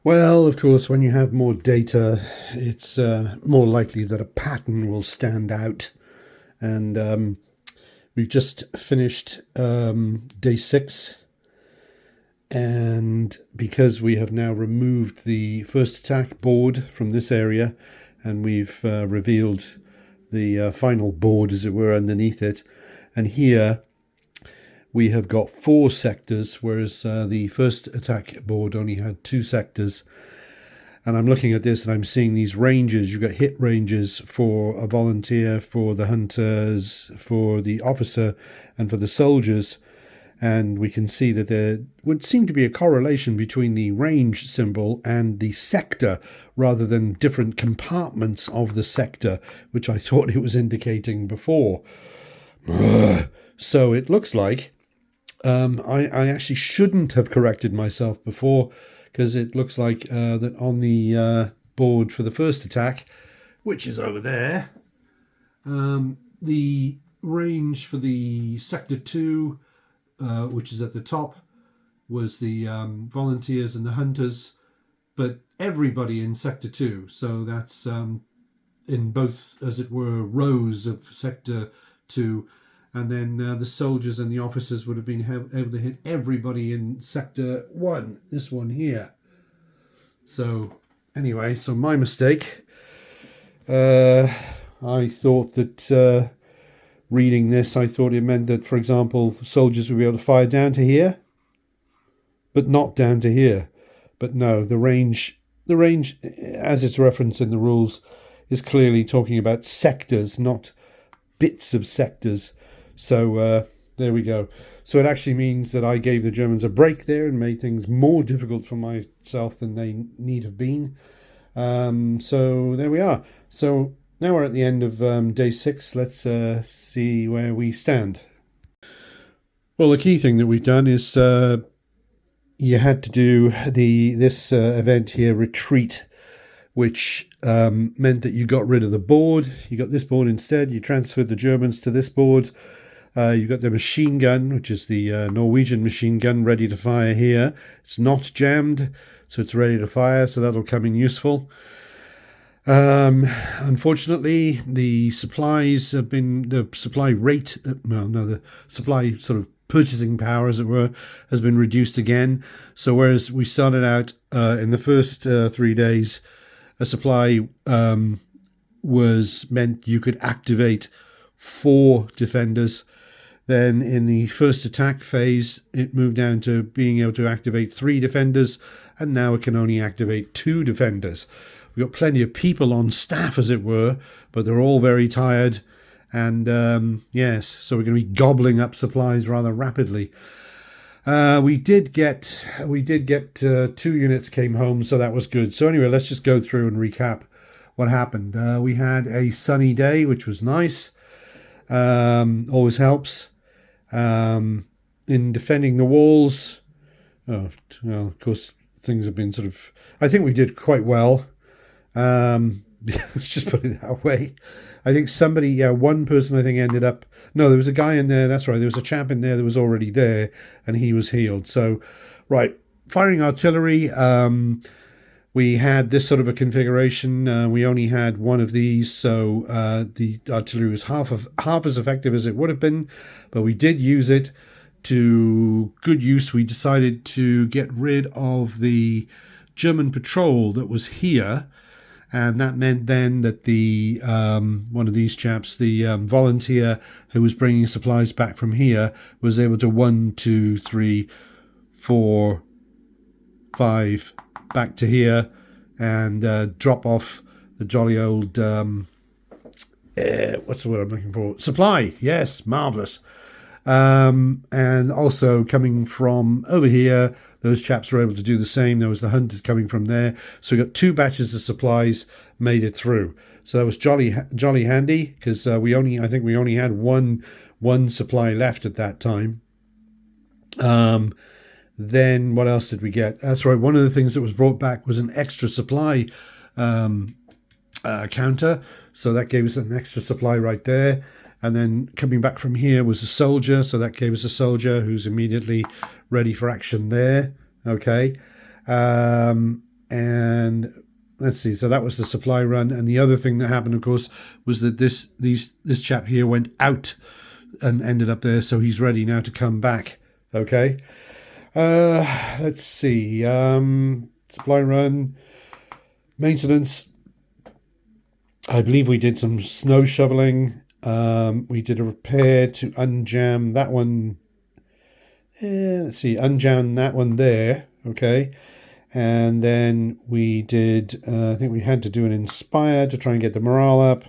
Well, of course, when you have more data, it's more likely that a pattern will stand out. And we've just finished day 6, and because we have now removed the first attack board from this area, and we've revealed the final board, as it were, underneath it, and here we have got 4 sectors, whereas the first attack board only had 2 sectors. And I'm looking at this and I'm seeing these ranges. You've got hit ranges for a volunteer, for the hunters, for the officer, and for the soldiers. And we can see that there would seem to be a correlation between the range symbol and the sector, rather than different compartments of the sector, which I thought it was indicating before. So it looks like I actually shouldn't have corrected myself before, because it looks like that on the board for the first attack, which is over there, the range for the Sector 2, which is at the top, was the volunteers and the hunters, but everybody in Sector 2. So that's in both, as it were, rows of Sector 2. And then the soldiers and the officers would have been able to hit everybody in Sector 1, this one here. So, anyway, my mistake. I thought that reading this, I thought it meant that, for example, soldiers would be able to fire down to here, but not down to here. But no, the range, as it's referenced in the rules, is clearly talking about sectors, not bits of sectors. So there we go. So it actually means that I gave the Germans a break there and made things more difficult for myself than they need have been. So there we are. So now we're at the end of day 6. Let's see where we stand. Well, the key thing that we've done is you had to do this event here, retreat, which meant that you got rid of the board. You got this board instead. You transferred the Germans to this board. You got the machine gun, which is the Norwegian machine gun, ready to fire here. It's not jammed, so it's ready to fire, so that'll come in useful. Unfortunately, the supplies have been, the supply rate, the supply sort of purchasing power, as it were, has been reduced again. So whereas we started out in the first 3 days, a supply was meant you could activate 4 defenders. Then in the first attack phase, it moved down to being able to activate 3 defenders, and now it can only activate 2 defenders. We've got plenty of people on staff, as it were, but they're all very tired. And yes, so we're going to be gobbling up supplies rather rapidly. We did get 2 units came home, so that was good. So anyway, let's just go through and recap what happened. We had a sunny day, which was nice. Always helps. In defending the walls, well, of course, things have been sort of, I think we did quite well. Let's just put it that way. I think one person I think ended up, no, there was a guy in there, that's right, there was a chap in there that was already there, and he was healed. So, right, firing artillery, we had this sort of a configuration. We only had one of these, so the artillery was half as effective as it would have been, but we did use it to good use. We decided to get rid of the German patrol that was here, and that meant then that the one of these chaps, the volunteer who was bringing supplies back from here, was able to 1, 2, 3, 4, 5 back to here and drop off the jolly old what's the word I'm looking for? Supply. Yes, marvelous. And also coming from over here, those chaps were able to do the same. There was the hunters coming from there. So we got 2 batches of supplies made it through. So that was jolly handy, because I think we only had one supply left at that time. Then what else did we get? That's right. One of the things that was brought back was an extra supply counter. So that gave us an extra supply right there. And then coming back from here was a soldier. So that gave us a soldier who's immediately ready for action there. Okay. And let's see. So that was the supply run. And the other thing that happened, of course, was that this chap here went out and ended up there. So he's ready now to come back. Okay. Let's see. Supply run. Maintenance. I believe we did some snow shoveling. We did a repair to unjam that one. Let's see, unjam that one there. Okay. And then we did, I think we had to do an inspire to try and get the morale up.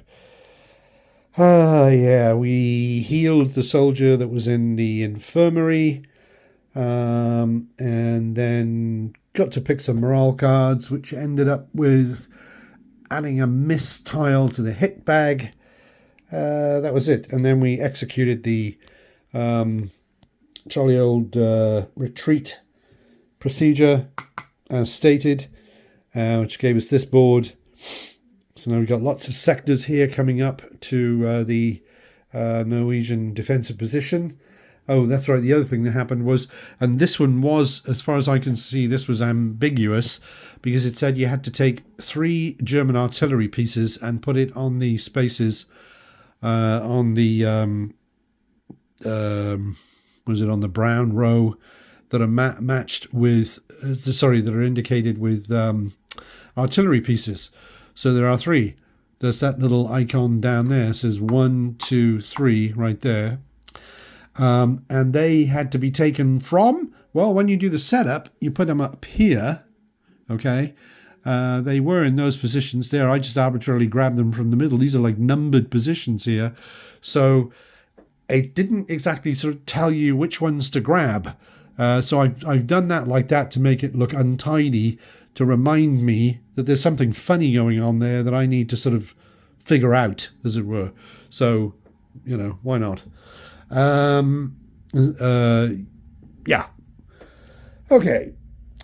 Yeah, we healed the soldier that was in the infirmary. And then got to pick some morale cards, which ended up with adding a miss tile to the hit bag. That was it. And then we executed the jolly old retreat procedure as stated, which gave us this board. So now we've got lots of sectors here coming up to the Norwegian defensive position. Oh, that's right. The other thing that happened was, and this one was, as far as I can see, this was ambiguous, because it said you had to take 3 German artillery pieces and put it on the spaces on the was it on the brown row that are matched with that are indicated with artillery pieces. So there are 3. there's that little icon down there. It says 1, 2, 3 right there. And they had to be taken from, well, when you do the setup, you put them up here, okay? They were in those positions there. I just arbitrarily grabbed them from the middle. These are like numbered positions here. So it didn't exactly sort of tell you which ones to grab. So I've done that like that to make it look untidy, to remind me that there's something funny going on there that I need to sort of figure out, as it were. So, why not? Yeah. Okay.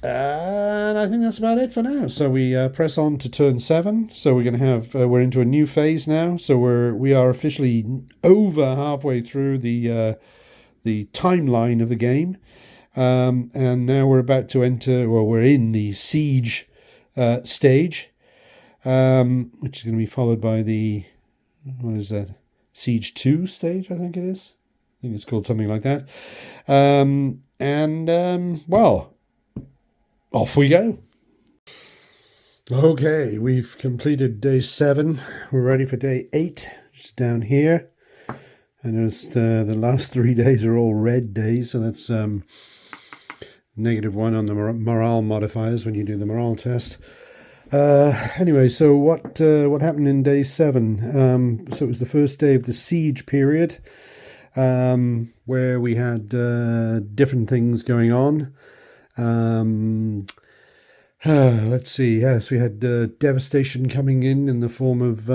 And I think that's about it for now. So we press on to turn 7. So we're going to have we're into a new phase now. So we are officially over halfway through the timeline of the game, and now we're about to enter. Well, we're in the siege stage, which is going to be followed by the siege 2 stage. I think it is. I think it's called something like that. Well. Off we go. Okay, we've completed day 7. We're ready for day 8, which is down here. I noticed the last 3 days are all red days, so that's -1 on the morale modifiers when you do the morale test. Anyway, so what happened in day 7? So it was the first day of the siege period, where we had different things going on. Let's see. Yes, we had devastation coming in the form of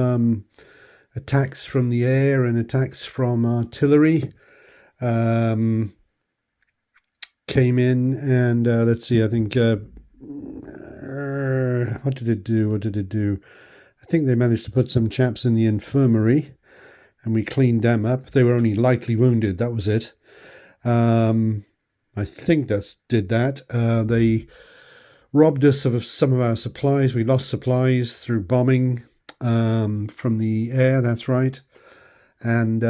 attacks from the air and attacks from artillery. Came in, and let's see. I think what did it do? I think they managed to put some chaps in the infirmary, and we cleaned them up. They were only lightly wounded. That was it. I think that did that. They robbed us of some of our supplies. We lost supplies through bombing from the air. That's right. And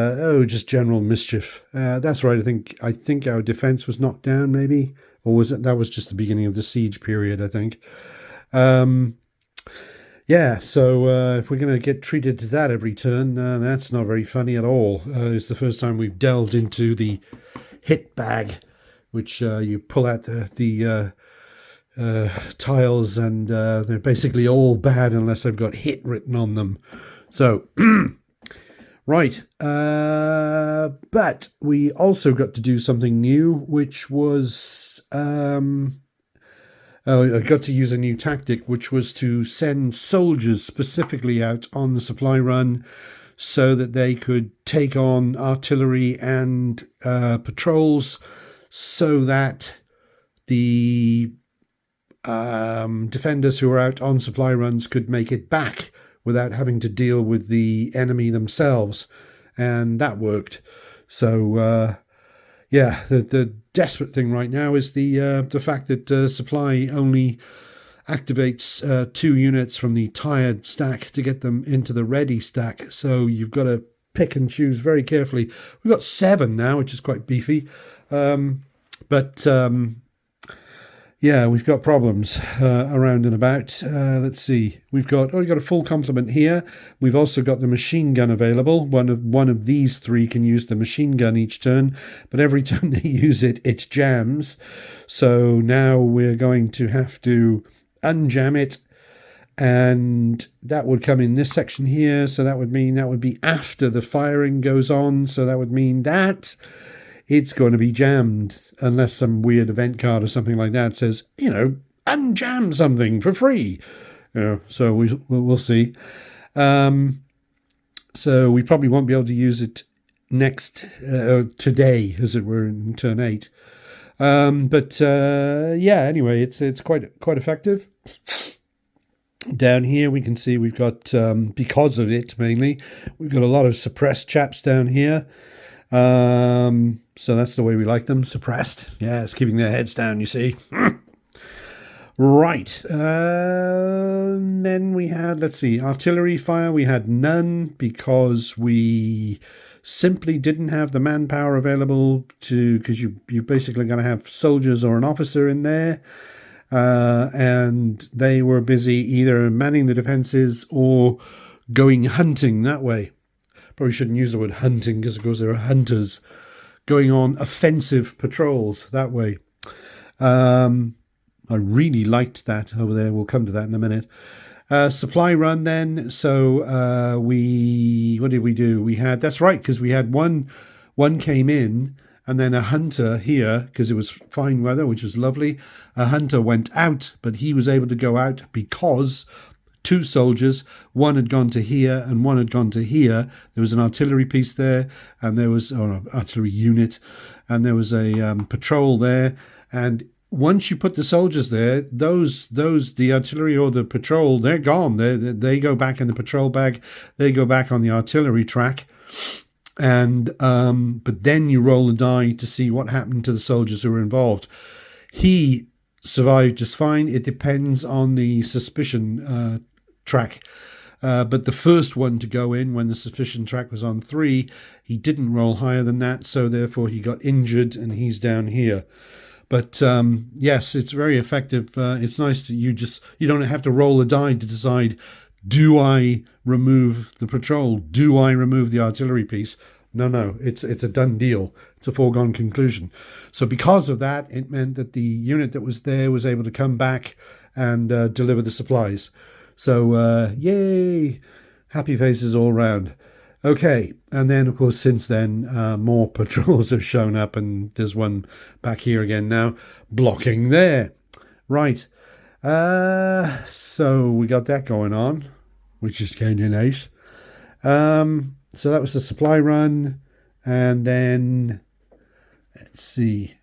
just general mischief. That's right. I think our defense was knocked down, maybe, or was it? That was just the beginning of the siege period, I think. Yeah. So if we're going to get treated to that every turn, that's not very funny at all. It's the first time we've delved into the hit bag, which you pull out the tiles, and they're basically all bad unless they've got hit written on them. So, right. But we also got to do something new, which was I got to use a new tactic, which was to send soldiers specifically out on the supply run so that they could take on artillery and patrols, so that the defenders who were out on supply runs could make it back without having to deal with the enemy themselves. And that worked. So, the desperate thing right now is the fact that supply only activates 2 units from the tired stack to get them into the ready stack. So you've got to pick and choose very carefully. We've got 7 now, which is quite beefy. We've got problems around and about. Let's see. We've got a full complement here. We've also got the machine gun available. One of these 3 can use the machine gun each turn, but every time they use it, it jams. So now we're going to have to unjam it, and that would come in this section here. So that would mean that would be after the firing goes on. So that would mean that it's going to be jammed unless some weird event card or something like that says, unjam something for free. So we'll see. So we probably won't be able to use it today, as it were, in turn 8. Anyway, it's quite effective. Down here we can see we've got, because of it mainly, we've got a lot of suppressed chaps down here. So that's the way we like them, suppressed. Yeah, it's keeping their heads down, you see. Right. Then we had, let's see, artillery fire. We had none because we simply didn't have the manpower available because you're basically going to have soldiers or an officer in there. And they were busy either manning the defenses or going hunting that way. Probably shouldn't use the word hunting because, of course, there are hunters going on offensive patrols that way. I really liked that over there. We'll come to that in a minute. Supply run then. So what did we do? We had, that's right, because we had one came in, and then a hunter here, because it was fine weather, which was lovely. A hunter went out, but he was able to go out because two soldiers, one had gone to here and one had gone to here. There was an artillery piece there, and there was, or an artillery unit, and there was a patrol there. And once you put the soldiers there, the artillery or the patrol, they're gone. They go back in the patrol bag. They go back on the artillery track. And but then you roll the die to see what happened to the soldiers who were involved. He survived just fine. It depends on the suspicion track. But the first one to go in when the suspicion track was on 3, he didn't roll higher than that, so therefore he got injured, and he's down here. But yes, it's very effective. It's nice that you don't have to roll a die to decide, do I remove the patrol? Do I remove the artillery piece? No, it's a done deal. It's a foregone conclusion. So because of that, it meant that the unit that was there was able to come back and deliver the supplies. So yay, happy faces all round. Okay, and then, of course, since then, more patrols have shown up, and there's one back here again now, blocking there. Right, so we got that going on, which is kind of nice. So that was the supply run, and then, let's see.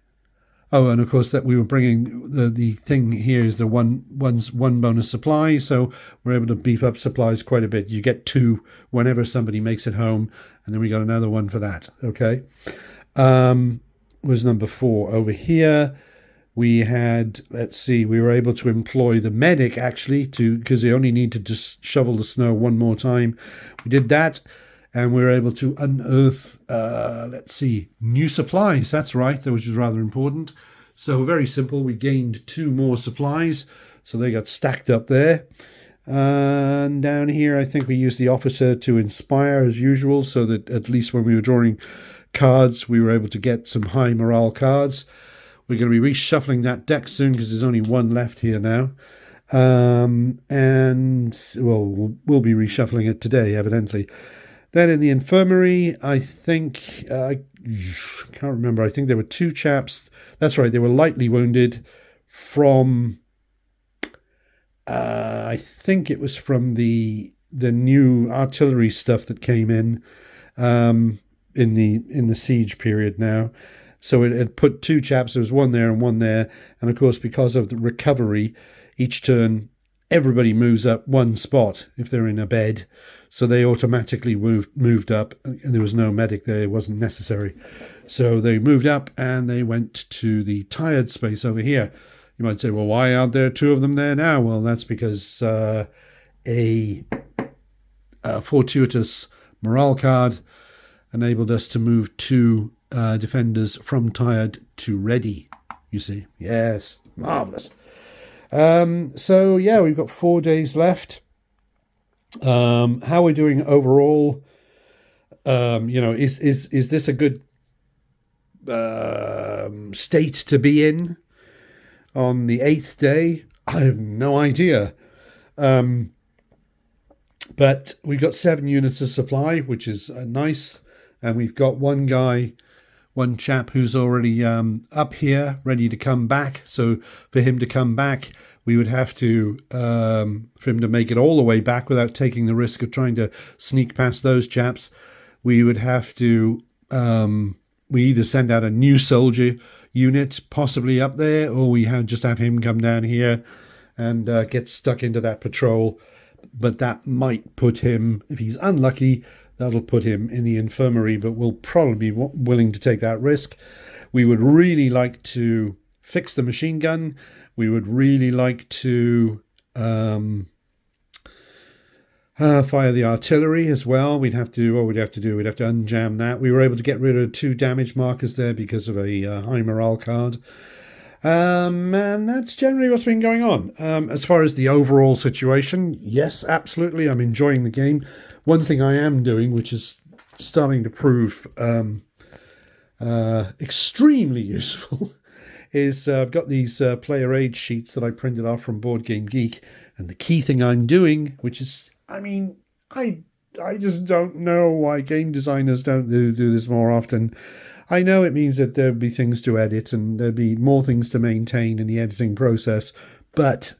Oh, and of course that we were bringing the thing here is the one bonus supply, so we're able to beef up supplies quite a bit. You get 2 whenever somebody makes it home, and then we got another one for that. Okay, was number 4 over here. We had, let's see, we were able to employ the medic actually because they only need to just shovel the snow one more time. We did that. And we were able to unearth, let's see, new supplies. That's right, which was rather important. So very simple. We gained 2 more supplies. So they got stacked up there. And down here, I think we used the officer to inspire as usual, so that at least when we were drawing cards, we were able to get some high morale cards. We're going to be reshuffling that deck soon because there's only 1 left here now. And, well, we'll be reshuffling it today, evidently. Then in the infirmary, I think, I can't remember, I think there were 2 chaps. That's right, they were lightly wounded from, I think it was from the new artillery stuff that came in the siege period now. So it had put 2 chaps, there was 1 there and 1 there. And of course, because of the recovery, each turn, everybody moves up 1 spot if they're in a bed. So they automatically moved up, and there was no medic there. It wasn't necessary. So they moved up, and they went to the tired space over here. You might say, well, why aren't there 2 of them there now? Well, that's because a fortuitous morale card enabled us to move 2 defenders from tired to ready, you see. Yes, marvellous. So, yeah, we've got 4 days left. How we're doing overall, is this a good state to be in on the 8th day? I have no idea. But we've got 7 units of supply, which is nice, and we've got one chap who's already up here, ready to come back. So for him to come back, we would have to, for him to make it all the way back without taking the risk of trying to sneak past those chaps, we would have to, we either send out a new soldier unit possibly up there, or we just have him come down here and get stuck into that patrol. But that might put him, if he's unlucky, that'll put him in the infirmary, but we'll probably be willing to take that risk. We would really like to fix the machine gun. We would really like to fire the artillery as well. We'd have to unjam that. We were able to get rid of 2 damage markers there because of a high morale card. And that's generally what's been going on. As far as the overall situation, yes, absolutely, I'm enjoying the game. One thing I am doing, which is starting to prove extremely useful, is I've got these player age sheets that I printed off from Board Game Geek, and the key thing I'm doing, which is, I mean, I just don't know why game designers don't do this more often. I know it means that there'll be things to edit and there'll be more things to maintain in the editing process, but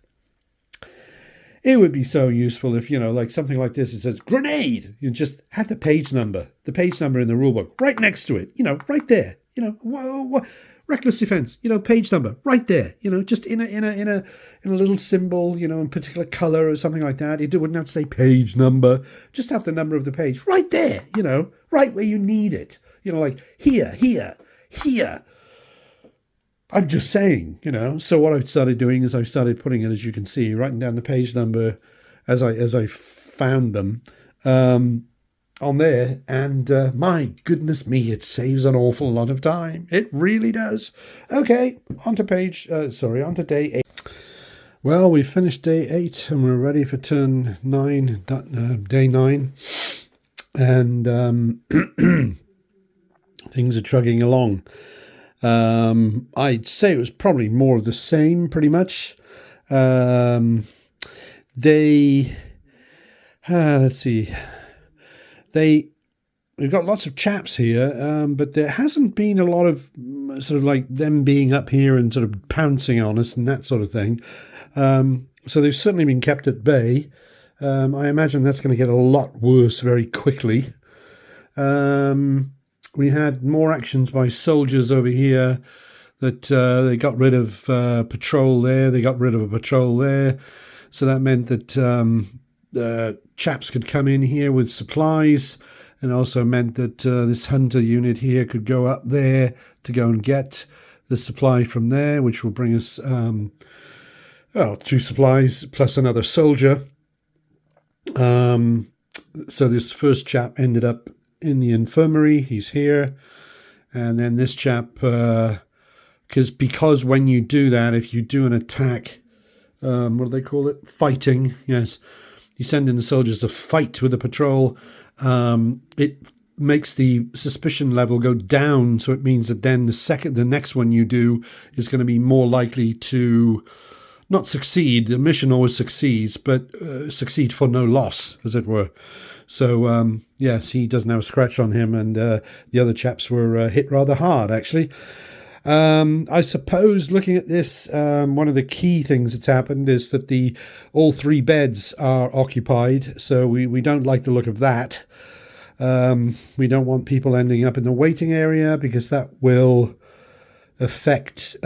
it would be so useful if, like something like this, it says grenade. You just had the page number in the rulebook right next to it, right there. Reckless defense, page number right there. Just in a little symbol, in particular color or something like that. It wouldn't have to say page number. Just have the number of the page right there. Right where you need it. Like here. I'm just saying, So what I've started doing is I've started putting it, as you can see, writing down the page number as I found them on there. And my goodness me, it saves an awful lot of time. It really does. Okay, on to day 8. Well, we finished day 8 and we're ready for turn 9, day 9. And things are chugging along. I'd say it was probably more of the same, pretty much. Let's see. We've got lots of chaps here, but there hasn't been a lot of sort of like them being up here and sort of pouncing on us and that sort of thing. So they've certainly been kept at bay. I imagine that's going to get a lot worse very quickly. We had more actions by soldiers over here that they got rid of patrol there. They got rid of a patrol there. So that meant that the chaps could come in here with supplies, and also meant that this hunter unit here could go up there to go and get the supply from there, which will bring us 2 supplies plus another soldier. So this first chap ended up in the infirmary. He's here. And then this chap, because when you do that, if you do an attack, what do they call it? Fighting, yes. You send in the soldiers to fight with the patrol. It makes the suspicion level go down. So it means that then the next one you do is going to be more likely to not succeed. The mission always succeeds, but succeed for no loss, as it were. So, yes, he doesn't have a scratch on him, and the other chaps were hit rather hard, actually. I suppose, looking at this, one of the key things that's happened is that all 3 beds are occupied, so we don't like the look of that. We don't want people ending up in the waiting area, because that will affect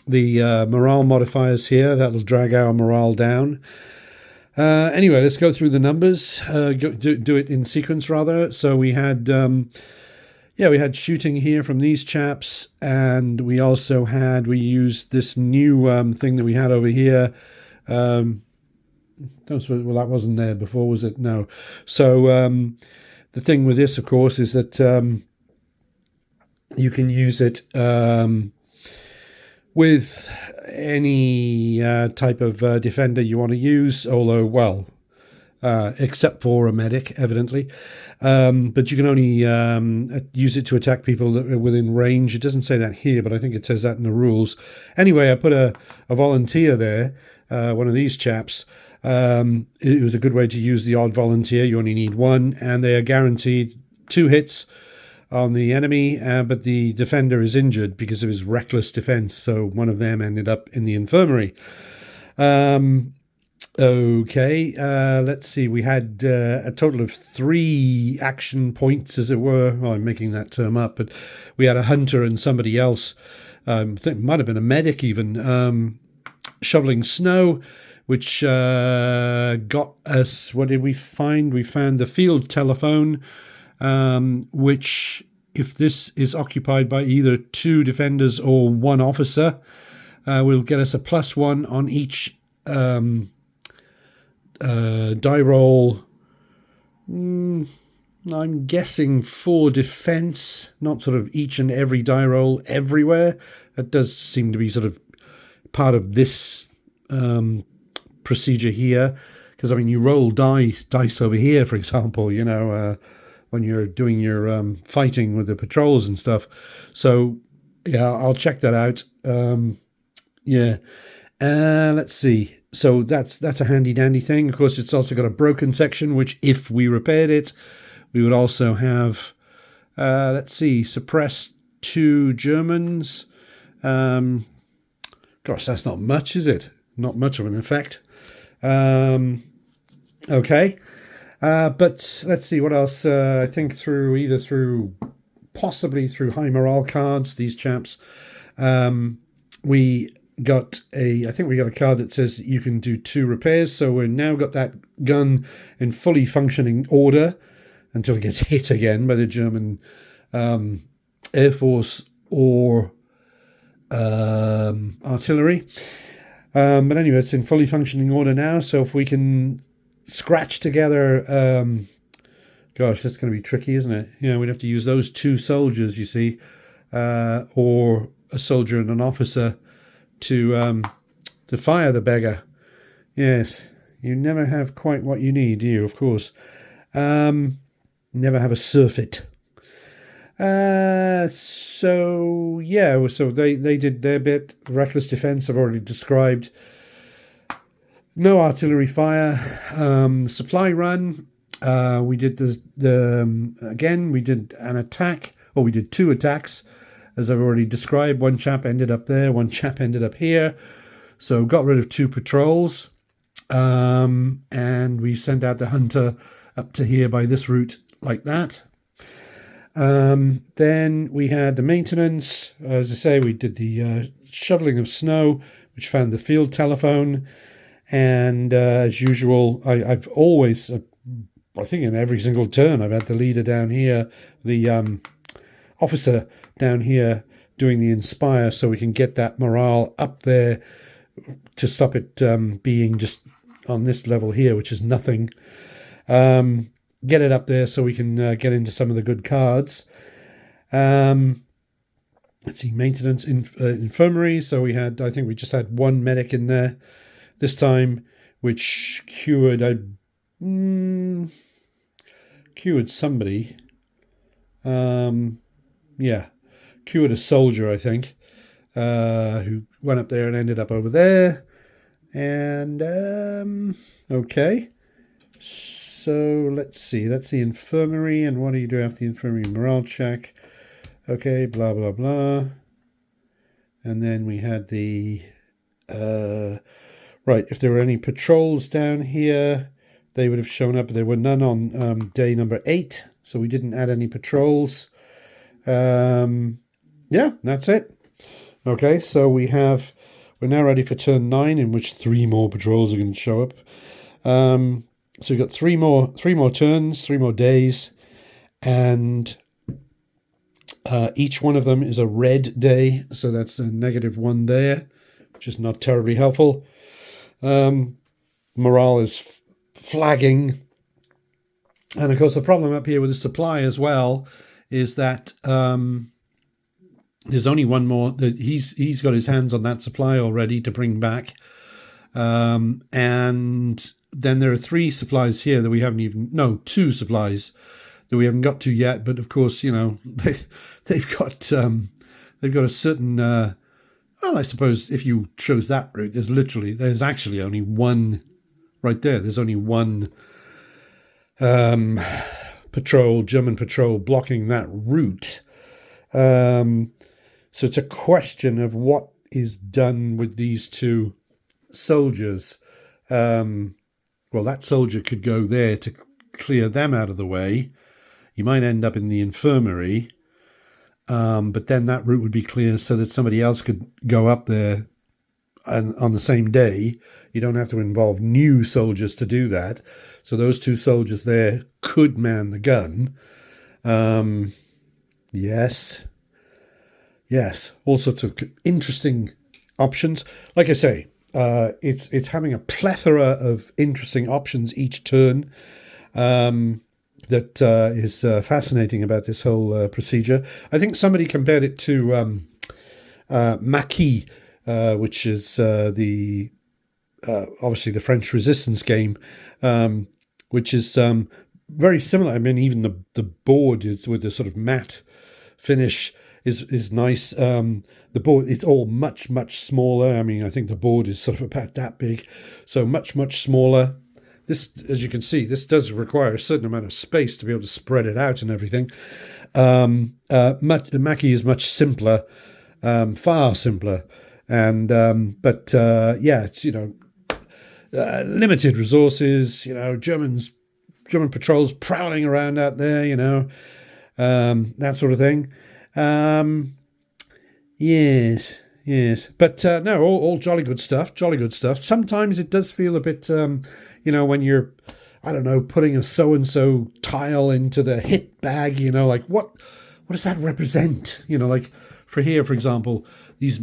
the morale modifiers here. That'll drag our morale down. Anyway, let's go through the numbers. Do it in sequence, rather. So we had, we had shooting here from these chaps, and we used this new thing that we had over here. That wasn't there before, was it? No. So the thing with this, of course, is that you can use it with any type of defender you want to use, although, except for a medic, evidently. But you can only use it to attack people that are within range. It doesn't say that here, but I think it says that in the rules. Anyway, I put a volunteer there, one of these chaps. It was a good way to use the odd volunteer. You only need 1, and they are guaranteed 2 hits on the enemy, but the defender is injured because of his reckless defense, so one of them ended up in the infirmary. Let's see. We had a total of 3 action points, as it were. Well, I'm making that term up, but we had a hunter and somebody else, I think it might have been a medic even, shoveling snow, which got us, what did we find? We found the field telephone, which, if this is occupied by either 2 defenders or 1 officer, will get us a +1 on each die roll. I'm guessing 4 defense, not sort of each and every die roll everywhere. That does seem to be sort of part of this procedure here, because I mean, you roll dice over here, for example, when you're doing your fighting with the patrols and stuff. So yeah, I'll check that out. Yeah, let's see. So that's a handy dandy thing. Of course, it's also got a broken section, which if we repaired it, we would also have, let's see, suppress 2 Germans. Gosh, that's not much, is it? Not much of an effect. Okay. But let's see what else. I think possibly through high morale cards, these chaps. We got I think we got a card that says you can do 2 repairs. So we've now got that gun in fully functioning order until it gets hit again by the German Air Force or artillery. But anyway, it's in fully functioning order now. So if we can scratch together, gosh, that's going to be tricky, isn't it? We'd have to use those 2 soldiers, you see, or a soldier and an officer to fire the beggar. Yes, you never have quite what you need, do you? Of course. Never have a surfeit. So they did their bit. Reckless defense I've already described. No artillery fire. Supply run. We did again. We did an attack, or we did 2 attacks, as I've already described. One chap ended up there. One chap ended up here. So got rid of 2 patrols, and we sent out the hunter up to here by this route, like that. Then we had the maintenance. As I say, we did the shoveling of snow, which found the field telephone. And as usual, I've always, I think in every single turn, I've had the leader down here, the officer down here doing the inspire, so we can get that morale up there to stop it being just on this level here, which is nothing. Get it up there so we can get into some of the good cards. Let's see, maintenance, infirmary. So I think we just had 1 medic in there this time, which cured somebody. Cured a soldier, I think, who went up there and ended up over there. And okay. So let's see. That's the infirmary. And what do you do after the infirmary? Morale check. Okay, blah, blah, blah. And then we had the... right, if there were any patrols down here, they would have shown up. There were none on day number 8, so we didn't add any patrols. Yeah, that's it. Okay, so we're now ready for turn 9, in which 3 more patrols are going to show up. So we've got 3 more turns, 3 more days, and each one of them is a red day, so that's a -1 there, which is not terribly helpful. Morale is flagging, and of course the problem up here with the supply as well is that there's only one more. He's got his hands on that supply already to bring back, and then there are 3 supplies here that we haven't even... No, 2 supplies that we haven't got to yet. But of course, they've got a certain... well, I suppose if you chose that route, there's actually only 1 right there. There's only 1 German patrol blocking that route. So it's a question of what is done with these 2 soldiers. Well, that soldier could go there to clear them out of the way. You might end up in the infirmary, but then that route would be clear so that somebody else could go up there and on the same day. You don't have to involve new soldiers to do that. So those 2 soldiers there could man the gun. Yes, all sorts of interesting options. Like I say, it's having a plethora of interesting options each turn. that is fascinating about this whole procedure. I think somebody compared it to maquis, which is the obviously the French resistance game, which is very similar. I mean, even the board is with the sort of matte finish is nice. The board, it's all much smaller. I mean, I think the board is sort of about that big, so much smaller. This, as you can see, this does require a certain amount of space to be able to spread it out and everything. Maquis is much simpler, far simpler, and but yeah, it's limited resources. German patrols prowling around out there. That sort of thing. Yes. But no, all jolly good stuff. Sometimes it does feel a bit, when you're, I don't know, putting a so-and-so tile into the hit bag, like what does that represent? Like for here, for example, these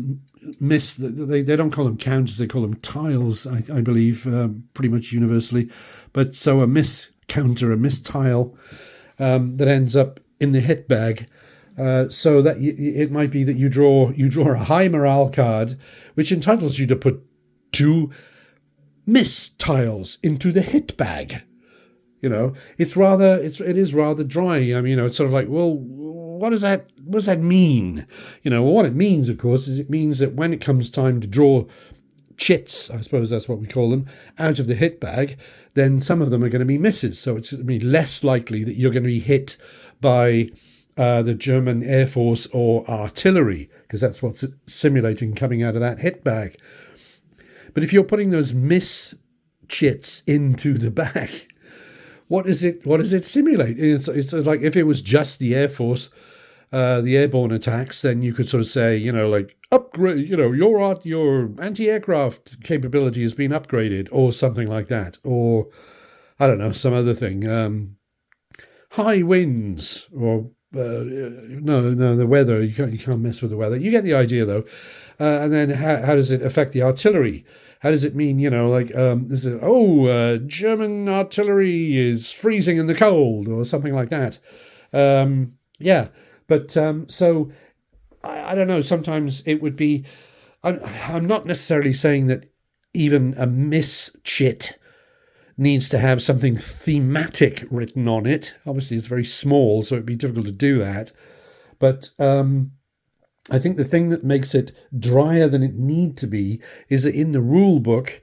they don't call them counters, they call them tiles, I believe, pretty much universally. But so a miss counter, a miss tile that ends up in the hit bag. So that it might be that you draw a high morale card, which entitles you to put 2 miss tiles into the hit bag. It is rather dry. I mean, it's sort of like, well, what does that mean? What it means, of course, is it means that when it comes time to draw chits, I suppose that's what we call them, out of the hit bag, then some of them are going to be misses. So it's going to be less likely that you're going to be hit by the German Air Force or artillery, because that's what's simulating coming out of that hit bag. But if you're putting those miss chits into the bag, what does it simulate? It's like if it was just the Air Force, the airborne attacks, then you could sort of say, like upgrade, your anti-aircraft capability has been upgraded, or something like that, or I don't know, some other thing, high winds, or no, the weather, you can't mess with the weather. You get the idea, though. And then how does it affect the artillery? How does it mean, is it, German artillery is freezing in the cold, or something like that? Yeah, but so I don't know. Sometimes it would be. I'm not necessarily saying that even a mischit needs to have something thematic written on it. Obviously, it's very small, so it'd be difficult to do that. But I think the thing that makes it drier than it need to be is that in the rule book,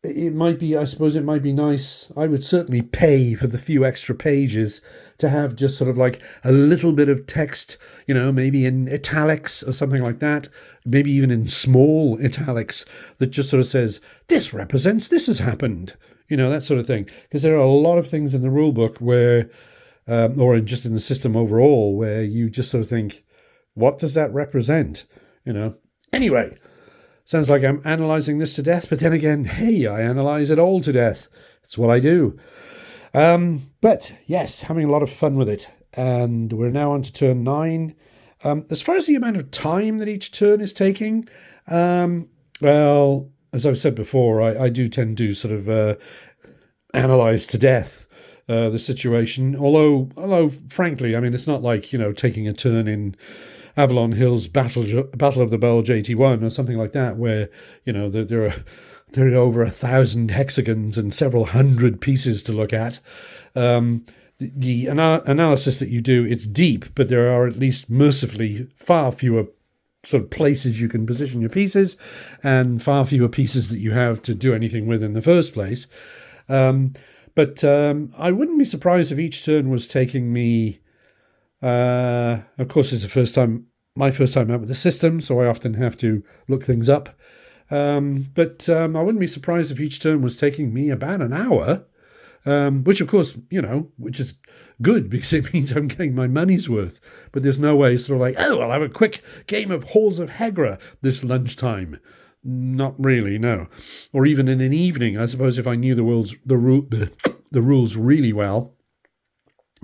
it might be nice. I would certainly pay for the few extra pages to have just sort of like a little bit of text, maybe in italics or something like that, maybe even in small italics that just sort of says, this represents this has happened, that sort of thing. Because there are a lot of things in the rule book where, or just in the system overall, where you just sort of think, what does that represent? Anyway. Sounds like I'm analysing this to death, but then again, hey, I analyse it all to death. It's what I do. But yes, having a lot of fun with it. And we're now on to turn 9. As far as the amount of time that each turn is taking, well, as I've said before, I do tend to sort of analyse to death the situation. Although, frankly, I mean, it's not like, taking a turn in Avalon Hill's Battle of the Bulge 81 or something like that, where there are over 1,000 hexagons and several hundred pieces to look at. The analysis that you do, it's deep, but there are at least mercifully far fewer sort of places you can position your pieces, and far fewer pieces that you have to do anything with in the first place. But I wouldn't be surprised if each turn was taking me. Of course, it's my first time out with the system, so I often have to look things up. But I wouldn't be surprised if each turn was taking me about an hour, which of course, which is good because it means I'm getting my money's worth. But there's no way sort of like, I'll have a quick game of Halls of Hegra this lunchtime. Not really, no. Or even in an evening, I suppose if I knew the rules really well,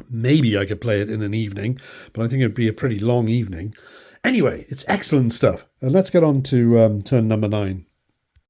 maybe I could play it in an evening, but I think it'd be a pretty long evening. Anyway, it's excellent stuff. Let's get on to turn number 9.